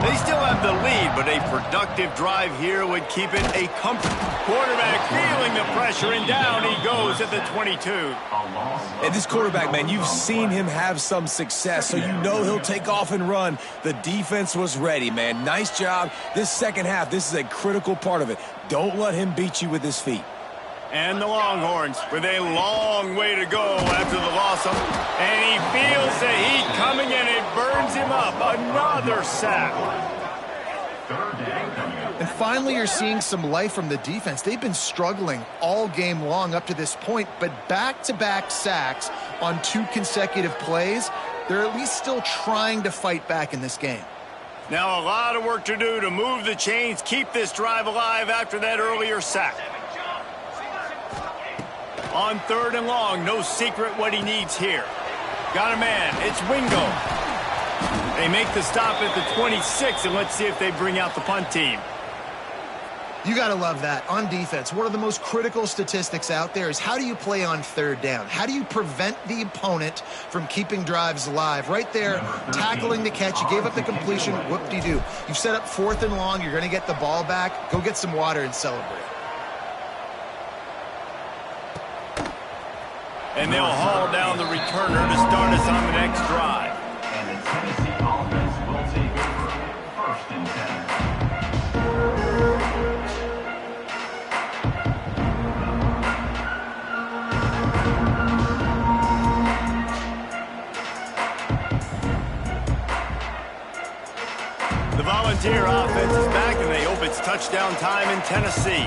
They still have the lead, but a productive drive here would keep it a comfort. Quarterback feeling the pressure, and down he goes at the 22. And this quarterback, man, you've seen him have some success, so you know he'll take off and run. The defense was ready, man. Nice job. This second half, this is a critical part of it. Don't let him beat you with his feet. And the Longhorns with a long way to go after the loss of, and he feels the heat coming, and it burns him up. Another sack. And finally, you're seeing some life from the defense. They've been struggling all game long up to this point, but back-to-back sacks on 2 consecutive plays, they're at least still trying to fight back in this game. Now a lot of work to do to move the chains, keep this drive alive after that earlier sack. On 3rd and long, no secret what he needs here. Got a man, it's Wingo. They make the stop at the 26, and let's see if they bring out the punt team. You got to love that. On defense, one of the most critical statistics out there is how do you play on 3rd down? How do you prevent the opponent from keeping drives alive? Right there, tackling the catch. You gave up the completion. Whoop-de-doo. You've set up 4th and long. You're going to get the ball back. Go get some water and celebrate. And they'll haul down the returner to start us on the next drive. And the Tennessee offense will take over 1st and 10. The Volunteer offense is back, and they hope it's touchdown time in Tennessee.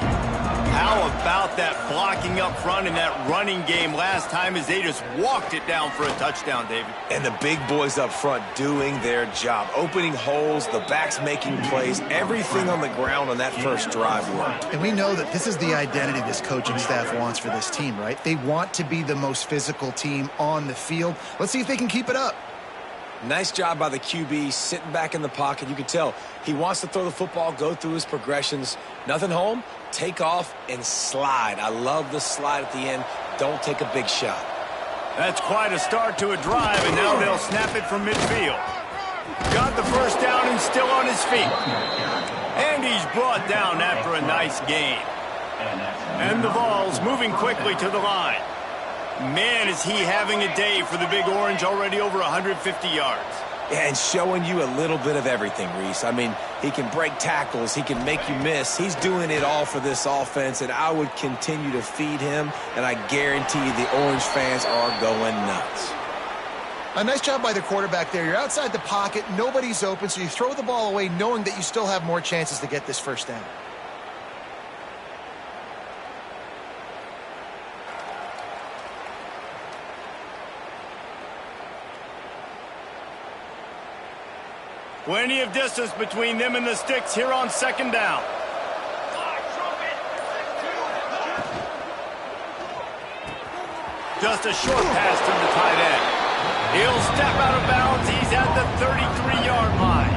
How about that blocking up front and that running game last time as they just walked it down for a touchdown, David? And the big boys up front doing their job. Opening holes, the backs making plays, everything on the ground on that first drive worked. And we know that this is the identity this coaching staff wants for this team, right? They want to be the most physical team on the field. Let's see if they can keep it up. Nice job by the QB, sitting back in the pocket. You can tell he wants to throw the football, go through his progressions. Nothing home, take off, and slide. I love the slide at the end. Don't take a big shot. That's quite a start to a drive, and now they'll snap it from midfield. Got the first down and still on his feet. And he's brought down after a nice gain. And the ball's moving quickly to the line. Man, is he having a day for the Big Orange, already over 150 yards. Yeah, and showing you a little bit of everything, Reese. I mean, he can break tackles. He can make you miss. He's doing it all for this offense, and I would continue to feed him, and I guarantee you the Orange fans are going nuts. A nice job by the quarterback there. You're outside the pocket. Nobody's open, so you throw the ball away knowing that you still have more chances to get this first down. Plenty of distance between them and the sticks here on 2nd down. Just a short pass to the tight end. He'll step out of bounds. He's at the 33-yard line.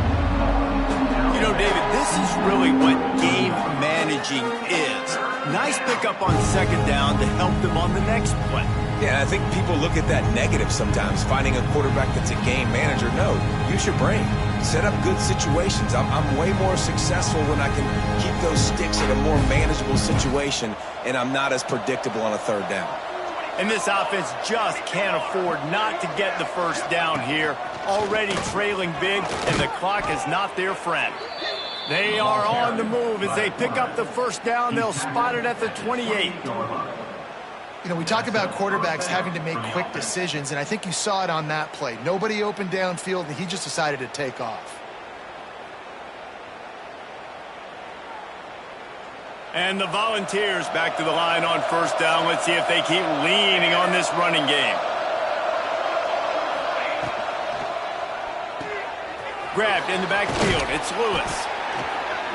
You know, David, this is really what game managing is. Nice pickup on 2nd down to help them on the next play. Yeah, I think people look at that negative sometimes, finding a quarterback that's a game manager. No, use your brain. Set up good situations. I'm way more successful when I can keep those sticks in a more manageable situation, and I'm not as predictable on a 3rd down. And this offense just can't afford not to get the first down here. Already trailing big, and the clock is not their friend. They are on the move as they pick up the first down. They'll spot it at the 28. You know, we talk about quarterbacks having to make quick decisions, and I think you saw it on that play. Nobody opened downfield, and he just decided to take off. And the Volunteers back to the line on first down. Let's see if they keep leaning on this running game. Grabbed in the backfield. It's Lewis.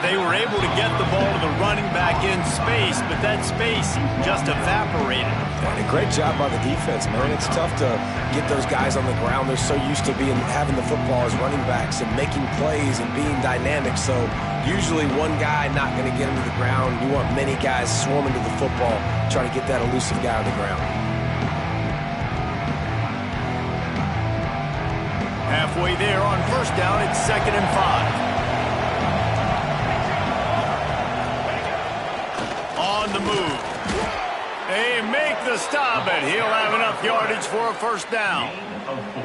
They were able to get the ball to the running back in space, but that space just evaporated. And a great job by the defense, man. It's tough to get those guys on the ground. They're so used to having the football as running backs and making plays and being dynamic. So usually one guy not going to get him to the ground. You want many guys swarming to the football, trying to get that elusive guy on the ground. Halfway there on first down, it's 2nd and 5. On the move. They make the stop, and he'll have enough yardage for a first down. Gain of 4.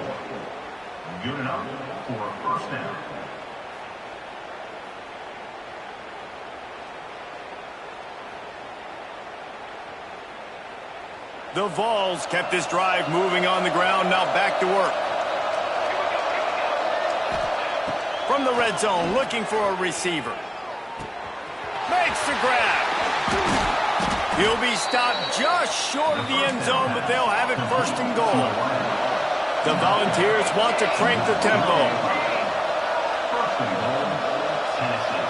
Good enough for a first down. The Vols kept this drive moving on the ground. Now back to work. From the red zone, looking for a receiver. Makes the grab. He'll be stopped just short of the end zone, but they'll have it 1st and goal. The Volunteers want to crank the tempo. 1st and goal, Tennessee.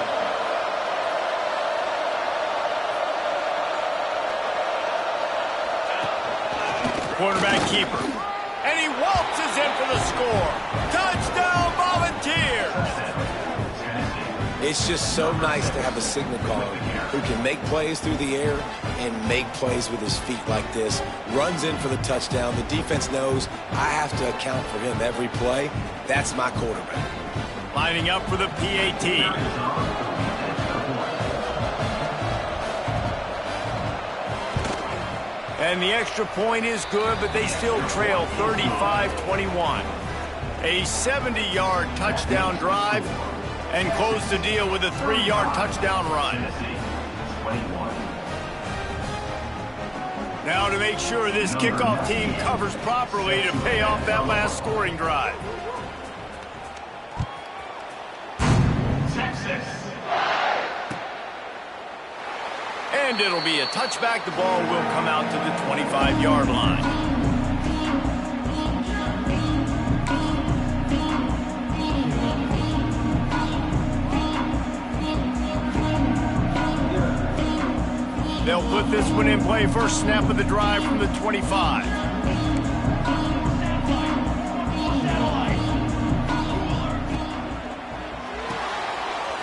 Quarterback keeper. And he waltzes in for the score. Touchdown, Volunteers! It's just so nice to have a signal caller who can make plays through the air and make plays with his feet like this. Runs in for the touchdown. The defense knows I have to account for him every play. That's my quarterback. Lining up for the PAT. And the extra point is good, but they still trail 35-21. A 70-yard touchdown drive. And close the deal with a 3-yard touchdown run. Now to make sure this kickoff team covers properly to pay off that last scoring drive. Texas. And it'll be a touchback. The ball will come out to the 25-yard line. They'll put this one in play. First snap of the drive from the 25.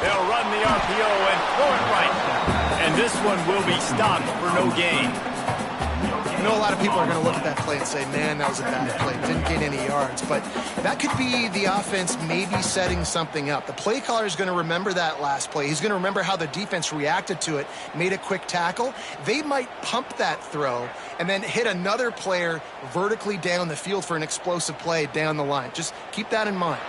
They'll run the RPO and throw it right. And this one will be stopped for no gain. I know a lot of people are going to look at that play and say, man, that was a bad play. Didn't gain any yards. But that could be the offense maybe setting something up. The play caller is going to remember that last play. He's going to remember how the defense reacted to it, made a quick tackle. They might pump that throw and then hit another player vertically down the field for an explosive play down the line. Just keep that in mind.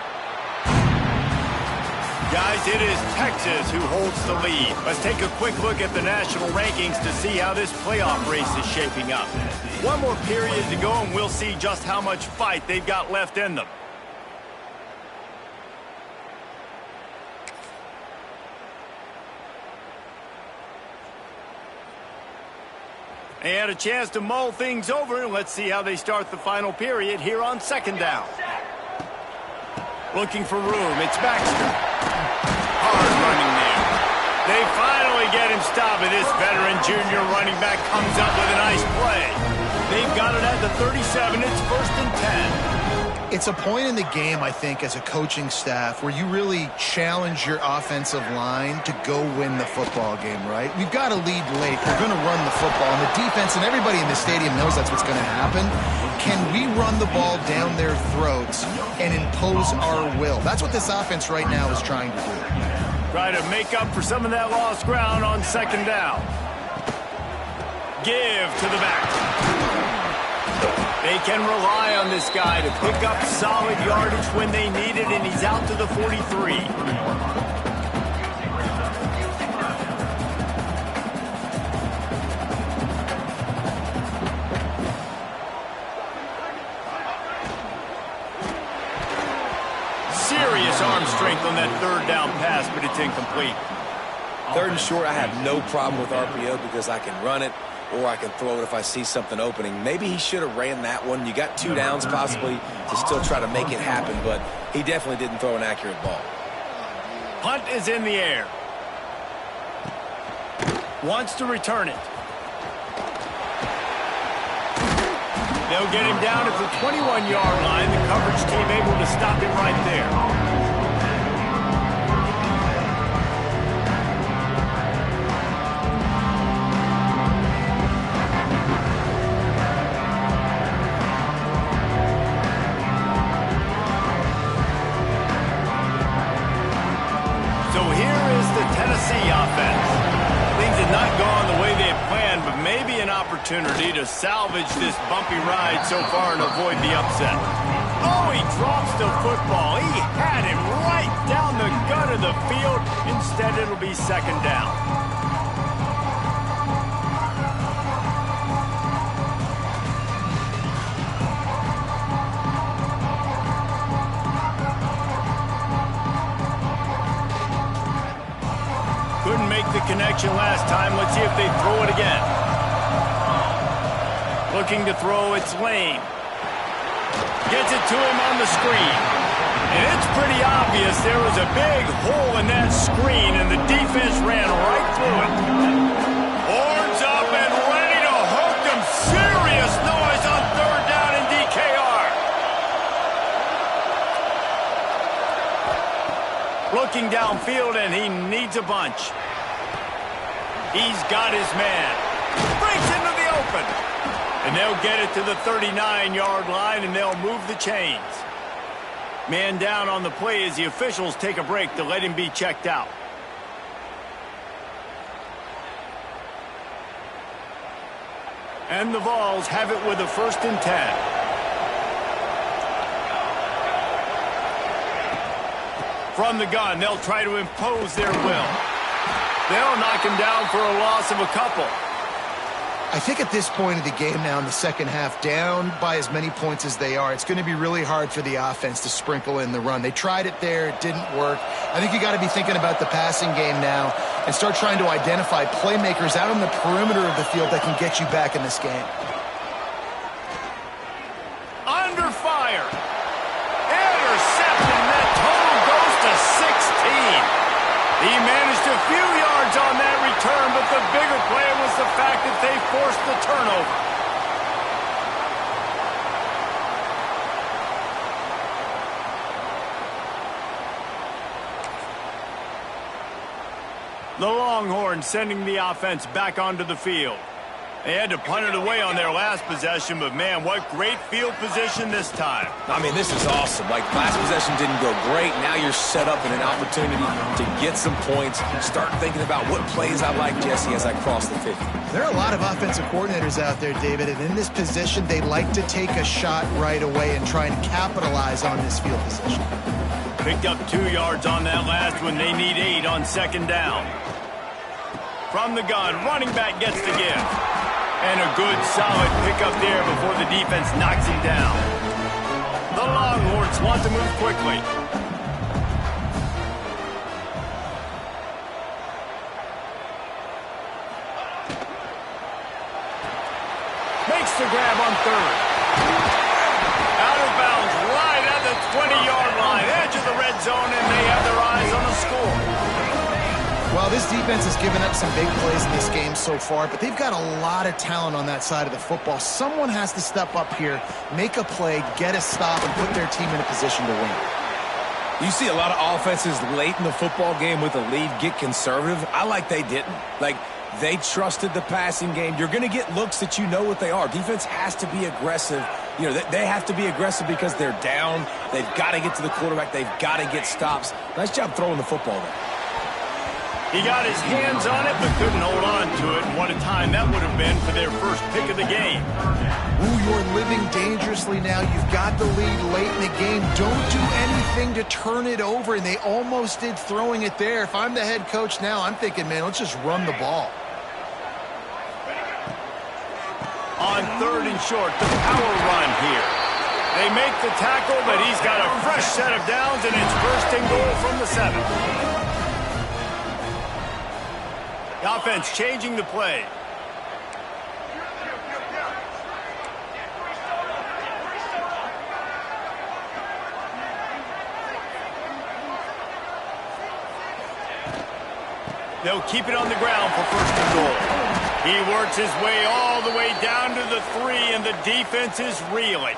Guys, it is Texas who holds the lead. Let's take a quick look at the national rankings to see how this playoff race is shaping up. One more period to go, and we'll see just how much fight they've got left in them. They had a chance to mull things over, and let's see how they start the final period here on 2nd down. Looking for room, it's Baxter. Hard running there. They finally get him stopped, and this veteran junior running back comes up with a nice play. They've got it at the 37. It's 1st and 10. It's a point in the game, I think, as a coaching staff where you really challenge your offensive line to go win the football game, right? We've got to lead late. We're going to run the football, and the defense and everybody in the stadium knows that's what's going to happen. Can we run the ball down their throats and impose our will? That's what this offense right now is trying to do. Try to make up for some of that lost ground on 2nd down. Give to the back. They can rely on this guy to pick up solid yardage when they need it, and he's out to the 43. Serious arm strength on that third down pass, but it's incomplete. Third and short, I have no problem with RPO because I can run it or I can throw it if I see something opening. Maybe he should have ran that one. You got 2 downs possibly to still try to make it happen, but he definitely didn't throw an accurate ball. Punt is in the air. Wants to return it. They'll get him down at the 21-yard line. The coverage team able to stop him right there. Opportunity to salvage this bumpy ride so far and avoid the upset. Oh, he drops the football. He had him right down the gut of the field. Instead, it'll be second down. Couldn't make the connection last time. Let's see if they throw it again. Looking to throw, it's Lane. Gets it to him on the screen. And it's pretty obvious there was a big hole in that screen, and the defense ran right through it. Horns up and ready to hook them. Serious noise on third down in DKR. Looking downfield, and he needs a bunch. He's got his man. Breaks into the open. And they'll get it to the 39-yard line, and they'll move the chains. Man down on the play as the officials take a break to let him be checked out. And the Vols have it with a 1st and 10. From the gun, they'll try to impose their will. They'll knock him down for a loss of a couple. I think at this point of the game now in the second half, down by as many points as they are, it's going to be really hard for the offense to sprinkle in the run. They tried it there. It didn't work. I think you got to be thinking about the passing game now and start trying to identify playmakers out on the perimeter of the field that can get you back in this game. Under fire. Interception. That total goes to 16. He managed a few yards on that return, but the bigger play was the fact that they forced the turnover. The Longhorns sending the offense back onto the field. They had to punt it away on their last possession, but man, what great field position this time. I mean, this is awesome. Like, last possession didn't go great. Now you're set up in an opportunity to get some points. Start thinking about what plays I like, Jesse, as I cross the 50. There are a lot of offensive coordinators out there, David, and in this position, they like to take a shot right away and try and capitalize on this field position. Picked up 2 yards on that last one. They need 8 on second down. From the gun, running back gets the give. And a good, solid pickup there before the defense knocks him down. The Longhorns want to move quickly. Makes the grab on third. Out of bounds, right at the 20-yard line. Edge of the red zone, and they have their eyes on the score. Well, this defense has given up some big plays in this game so far, but they've got a lot of talent on that side of the football. Someone has to step up here, make a play, get a stop, and put their team in a position to win. You see a lot of offenses late in the football game with a lead get conservative. I like they didn't. Like, they trusted the passing game. You're going to get looks that you know what they are. Defense has to be aggressive. You know, they have to be aggressive because they're down. They've got to get to the quarterback. They've got to get stops. Nice job throwing the football there. He got his hands on it, but couldn't hold on to it. And what a time that would have been for their first pick of the game. Ooh, you're living dangerously now. You've got the lead late in the game. Don't do anything to turn it over, and they almost did throwing it there. If I'm the head coach now, I'm thinking, man, let's just run the ball. On 3rd and short, the power run here. They make the tackle, but he's got a fresh set of downs, and it's 1st and goal from the 7. The offense changing the play. They'll keep it on the ground for 1st and goal. He works his way all the way down to the 3, and the defense is reeling.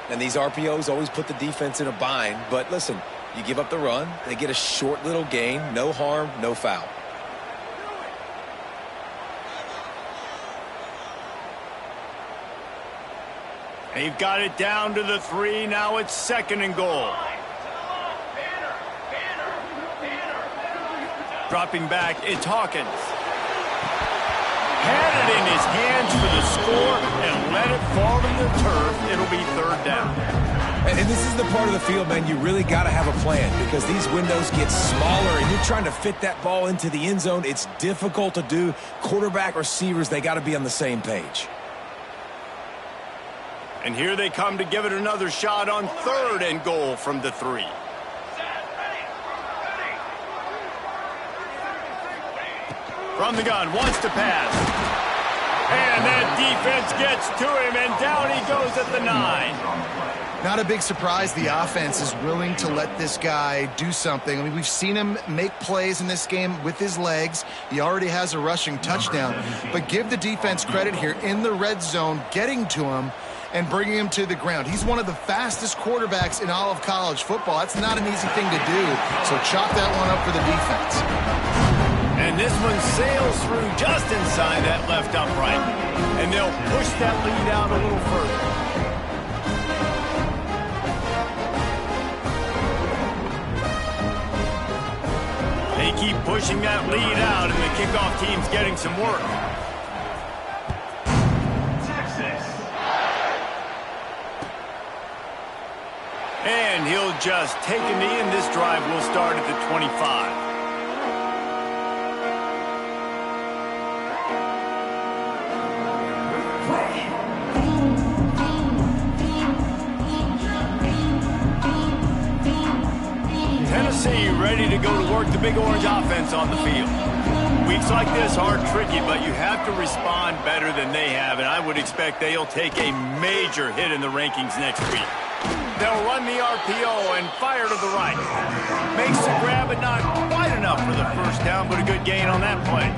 And these RPOs always put the defense in a bind. But listen, you give up the run, they get a short little gain, no harm, no foul. They've got it down to the 3. Now it's 2nd and goal. Dropping back, it's Hawkins. Had it in his hands for the score and let it fall to the turf. It'll be 3rd down. And this is the part of the field, man, you really got to have a plan because these windows get smaller and you're trying to fit that ball into the end zone. It's difficult to do. Quarterback, receivers, they got to be on the same page. And here they come to give it another shot on 3rd and goal from the 3. From the gun, wants to pass. And that defense gets to him, and down he goes at the 9. Not a big surprise the offense is willing to let this guy do something. I mean, we've seen him make plays in this game with his legs. He already has a rushing touchdown. But give the defense credit here in the red zone, getting to him and bringing him to the ground. He's one of the fastest quarterbacks in all of college football. That's not an easy thing to do. So chop that one up for the defense. And this one sails through just inside that left upright. And they'll push that lead out a little further. They keep pushing that lead out, and the kickoff team's getting some work. And he'll just take a knee, and this drive will start at the 25. Tennessee ready to go to work the Big Orange offense on the field. Weeks like this are tricky, but you have to respond better than they have, and I would expect they'll take a major hit in the rankings next week. They'll run the RPO and fire to the right. Makes the grab, but not quite enough for the 1st down, but a good gain on that play.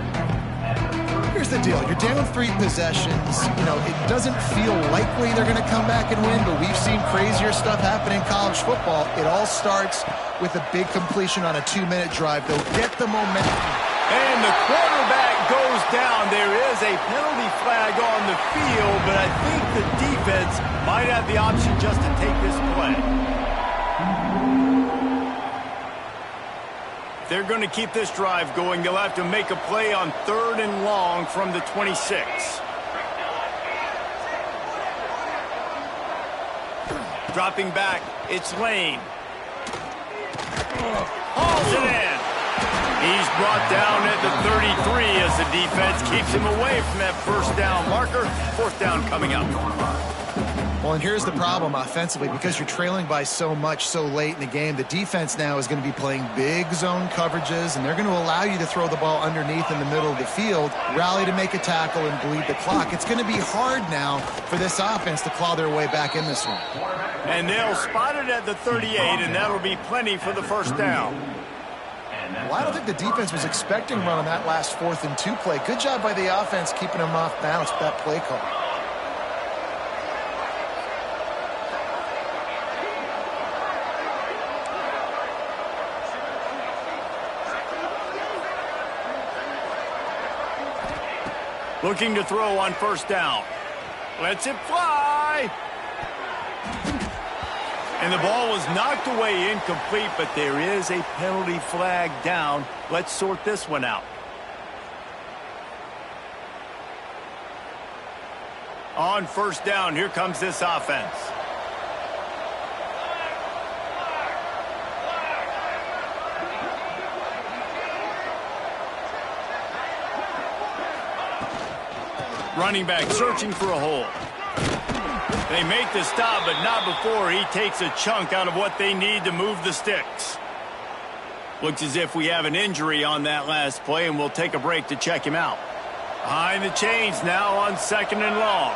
Here's the deal. You're down 3 possessions. You know, it doesn't feel likely they're going to come back and win, but we've seen crazier stuff happen in college football. It all starts with a big completion on a 2-minute drive. They'll get the momentum. And the quarterback goes down. There is a penalty flag on the field, but I think the defense might have the option just to take this play. They're going to keep this drive going. They'll have to make a play on 3rd and long from the 26. Dropping back, it's Lane. Hauls it in. He's brought down at the 33 as the defense keeps him away from that 1st down marker. 4th down coming up. Well, and here's the problem offensively. Because you're trailing by so much so late in the game, the defense now is going to be playing big zone coverages, and they're going to allow you to throw the ball underneath in the middle of the field, rally to make a tackle, and bleed the clock. It's going to be hard now for this offense to claw their way back in this one. And they'll spot it at the 38, and that'll be plenty for the 1st down. Well, I don't think the defense was expecting run on that last 4th and 2 play. Good job by the offense keeping them off balance with that play call. Looking to throw on 1st down. Lets it fly. And the ball was knocked away incomplete, but there is a penalty flag down. Let's sort this one out. On first down, here comes this offense. Running back searching for a hole. They make the stop, but not before he takes a chunk out of what they need to move the sticks. Looks as if we have an injury on that last play, and we'll take a break to check him out. Behind the chains now on 2nd and long.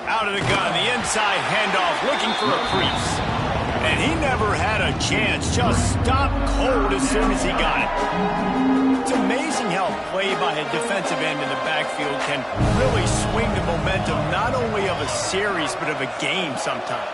Out of the gun, the inside handoff, looking for a crease. And he never had a chance, just stopped cold as soon as he got it. It's amazing how play by a defensive end in the backfield can really swing the momentum not only of a series but of a game sometimes.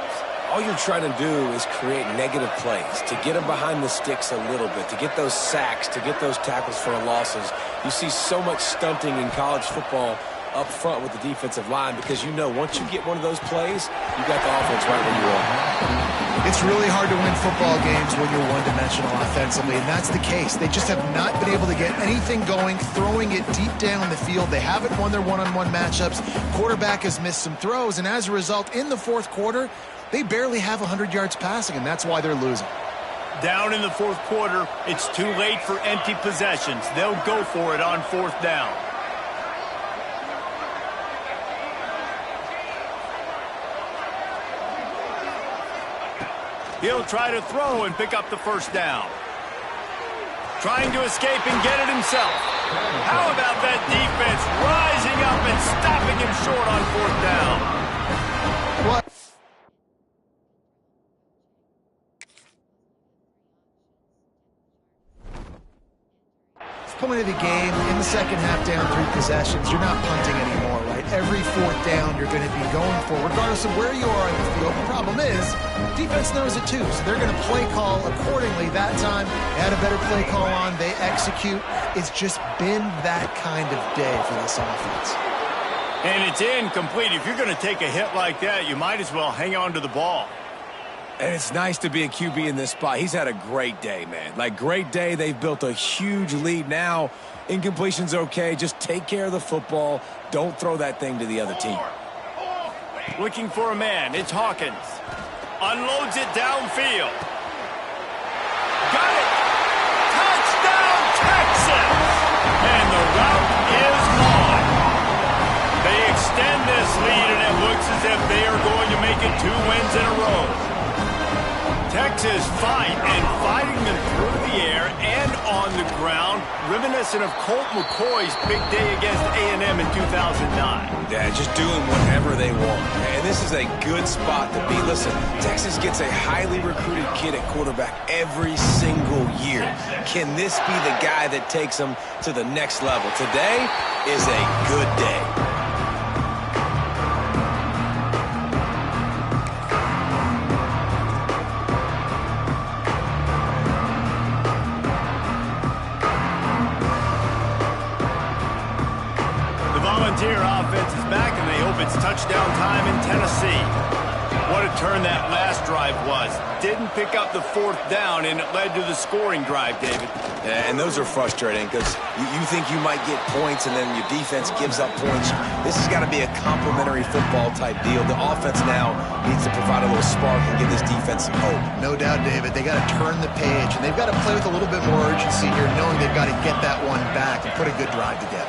All you're trying to do is create negative plays, to get them behind the sticks a little bit, to get those sacks, to get those tackles for losses. You see so much stunting in college football up front with the defensive line because you know once you get one of those plays, you got the offense right where you are. It's really hard to win football games when you're one-dimensional offensively, and that's the case. They just have not been able to get anything going, throwing it deep down the field. They haven't won their one-on-one matchups. Quarterback has missed some throws, and as a result, in the fourth quarter, they barely have 100 yards passing, and that's why they're losing. Down in the fourth quarter, it's too late for empty possessions. They'll go for it on 4th down. He'll try to throw and pick up the first down. Trying to escape and get it himself. How about that defense rising up and stopping him short on 4th down? What? Point of the game, in the second half down 3 possessions, you're not punting anymore, right? Every 4th down you're going to be going for, regardless of where you are in the field. The problem is, defense knows it too, so they're going to play call accordingly. That time, they had a better play call on, they execute. It's just been that kind of day for this offense. And it's incomplete. If you're going to take a hit like that, you might as well hang on to the ball. And it's nice to be a QB in this spot. He's had a great day, man. Like, great day. They've built a huge lead now. Incompletion's okay. Just take care of the football. Don't throw that thing to the other team. Looking for a man. It's Hawkins. Unloads it downfield. Got it. Touchdown, Texas. And the route is on. They extend this lead, and it looks as if they are going to make it 2 wins in a row. Texas fighting them through the air and on the ground, reminiscent of Colt McCoy's big day against A&M in 2009. Yeah, just doing whatever they want. And this is a good spot to be. Listen, Texas gets a highly recruited kid at quarterback every single year. Can this be the guy that takes them to the next level? Today is a good day. Offense is back, and they hope it's touchdown time in Tennessee. What a turn that last drive was. Didn't pick up the 4th down, and it led to the scoring drive, David. Yeah, and those are frustrating because you think you might get points, and then your defense gives up points. This has got to be a complimentary football type deal. The offense now needs to provide a little spark and give this defense some hope. No doubt, David. They got to turn the page, and they've got to play with a little bit more urgency here, knowing they've got to get that one back and put a good drive together.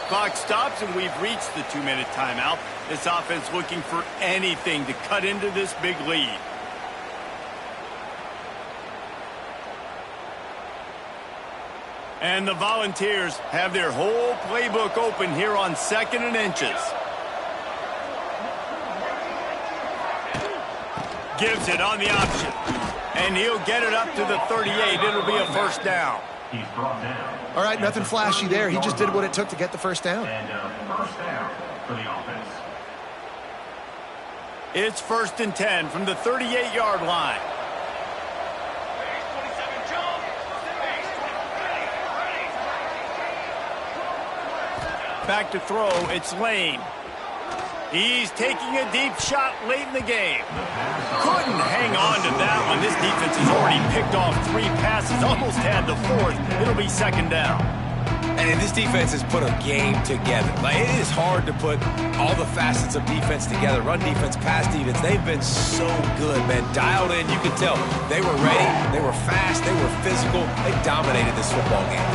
Clock stops, and we've reached the 2-minute timeout. This offense looking for anything to cut into this big lead. And the Volunteers have their whole playbook open here on 2nd and inches. Gives it on the option. And he'll get it up to the 38. It'll be a first down. He's brought down. All right, nothing flashy there. He just did what it took to get the first down. And first down for the offense. It's 1st and 10 from the 38-yard line. Back to throw, it's Lane. He's taking a deep shot late in the game. Couldn't hang on to that one. This defense has already picked off 3 passes, almost had the 4th. It'll be 2nd down. And this defense has put a game together. Like, it is hard to put all the facets of defense together. Run defense, pass defense. They've been so good, man. Dialed in, you can tell. They were ready, they were fast, they were physical. They dominated this football game.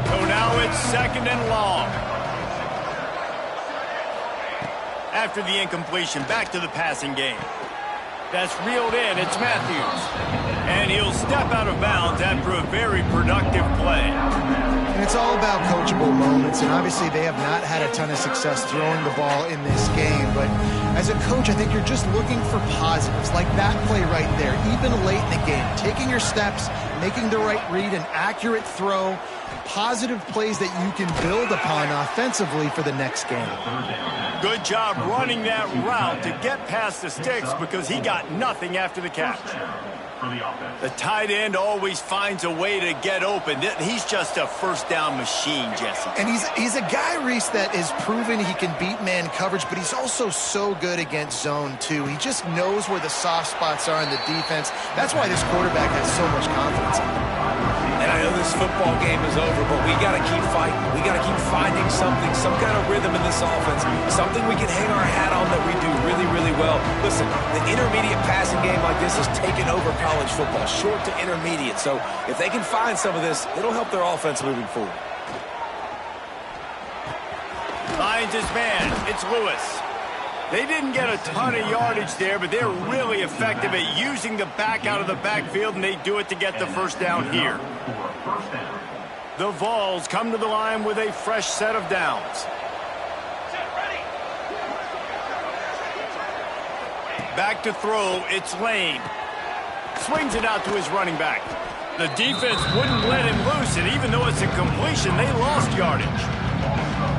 So now it's 2nd and long. After the incompletion, back to the passing game. That's reeled in. It's Matthews. And he'll step out of bounds after a very productive play. And it's all about coachable moments, and obviously they have not had a ton of success throwing the ball in this game. But as a coach, I think you're just looking for positives, like that play right there, even late in the game. Taking your steps, making the right read, an accurate throw, positive plays that you can build upon offensively for the next game. Good job running that route to get past the sticks because he got nothing after the catch. The tight end always finds a way to get open. He's just a first down machine, Jesse. And he's a guy, Reese, that is proven he can beat man coverage, but he's also so good against zone, too. He just knows where the soft spots are in the defense. That's why this quarterback has so much confidence. And I know this football game is over, but we got to keep fighting. We got to keep finding something, some kind of rhythm in this offense, something we can hang our hat on that we do really, really well. Listen, the intermediate passing game like this is taking over college football, short to intermediate. So if they can find some of this, it'll help their offense moving forward. Finds his man. It's Lewis. They didn't get a ton of yardage there, but they're really effective at using the back out of the backfield, and they do it to get the first down here. The Vols come to the line with a fresh set of downs. Back to throw, it's Lane. Swings it out to his running back. The defense wouldn't let him loose, and even though it's a completion, they lost yardage.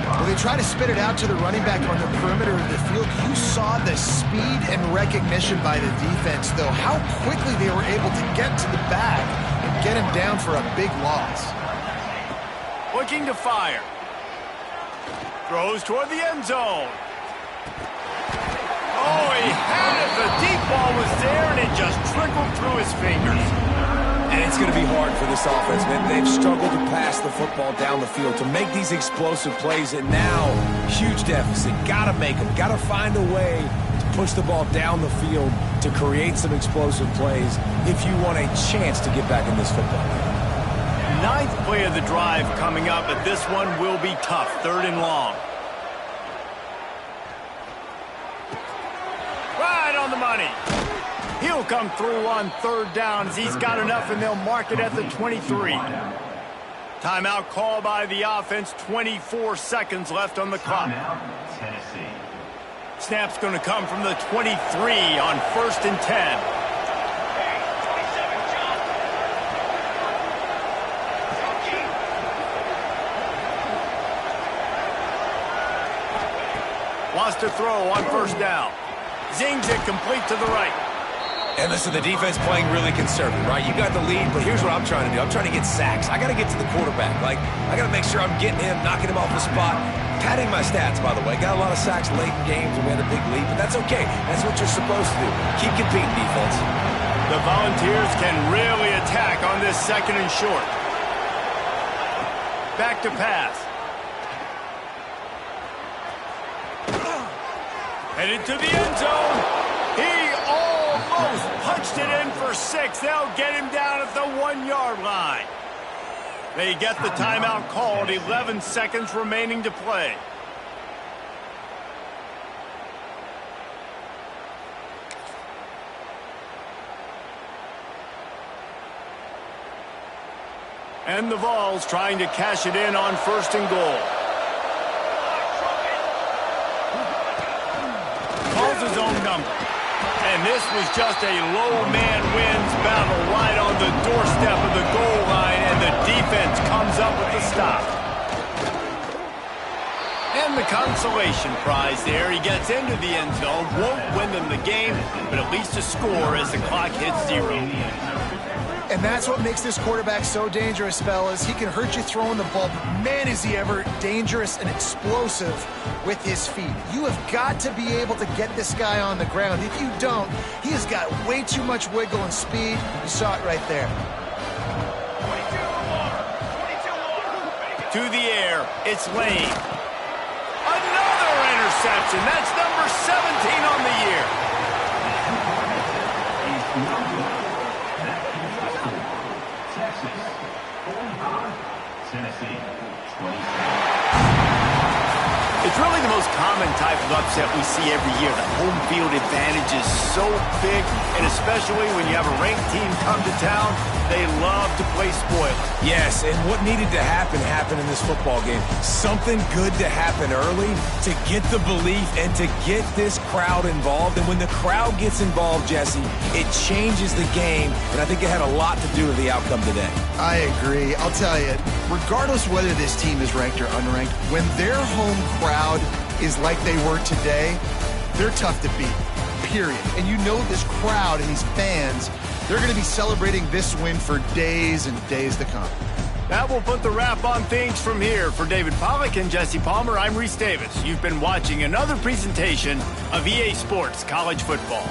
Well, they try to spit it out to the running back on the perimeter of the field. You saw the speed and recognition by the defense, though. How quickly they were able to get to the back and get him down for a big loss. Looking to fire. Throws toward the end zone. Oh, he had it. The deep ball was there, and it just trickled through his fingers. And it's going to be hard for this offense, man. They've struggled to pass the football down the field, to make these explosive plays, and now, huge deficit. Got to make them. Got to find a way to push the ball down the field to create some explosive plays if you want a chance to get back in this football game. 9th play of the drive coming up, but this one will be tough. 3rd and long. Right on the money. He'll come through on 3rd down as he's got enough, and they'll mark it at the 23. Timeout call by the offense. 24 seconds left on the clock. Snap's going to come from the 23 on 1st and 10. Wants to throw on 1st down. Zings it complete to the right. And listen, the defense playing really conservative, right? You got the lead, but here's what I'm trying to do. I'm trying to get sacks. I got to get to the quarterback. Like, I got to make sure I'm getting him, knocking him off the spot. Padding my stats, by the way. Got a lot of sacks late in games, and we had a big lead, but that's okay. That's what you're supposed to do. Keep competing, defense. The Volunteers can really attack on this 2nd and short. Back to pass. Headed to the end zone. He almost punched it in for 6. They'll get him down at the 1-yard line. They get the timeout called. 11 seconds remaining to play. And the Vols trying to cash it in on 1st and goal. Calls his own number. And this was just a low man wins battle right on the doorstep of the goal line, and the defense comes up with the stop. And the consolation prize there. He gets into the end zone, won't win them the game, but at least a score as the clock hits 0. And that's what makes this quarterback so dangerous, fellas. He can hurt you throwing the ball, but man, is he ever dangerous and explosive with his feet. You have got to be able to get this guy on the ground. If you don't, he has got way too much wiggle and speed. You saw it right there. To the air, it's Lane. Another interception. That's number 17 on the year. Tennessee, 27. It's really the most common type of upset we see every year. The home field advantage is so big, and especially when you have a ranked team come to town, they love to play spoiler. Yes, and what needed to happen happened in this football game. Something good to happen early to get the belief and to get this crowd involved. And when the crowd gets involved, Jesse, it changes the game, and I think it had a lot to do with the outcome today. I agree. I'll tell you, regardless whether this team is ranked or unranked, when their home crowd is like they were today, they're tough to beat, period. And you know this crowd and these fans, they're going to be celebrating this win for days and days to come. That will put the wrap on things from here. For David Pollack and Jesse Palmer, I'm Reese Davis. You've been watching another presentation of EA Sports College Football.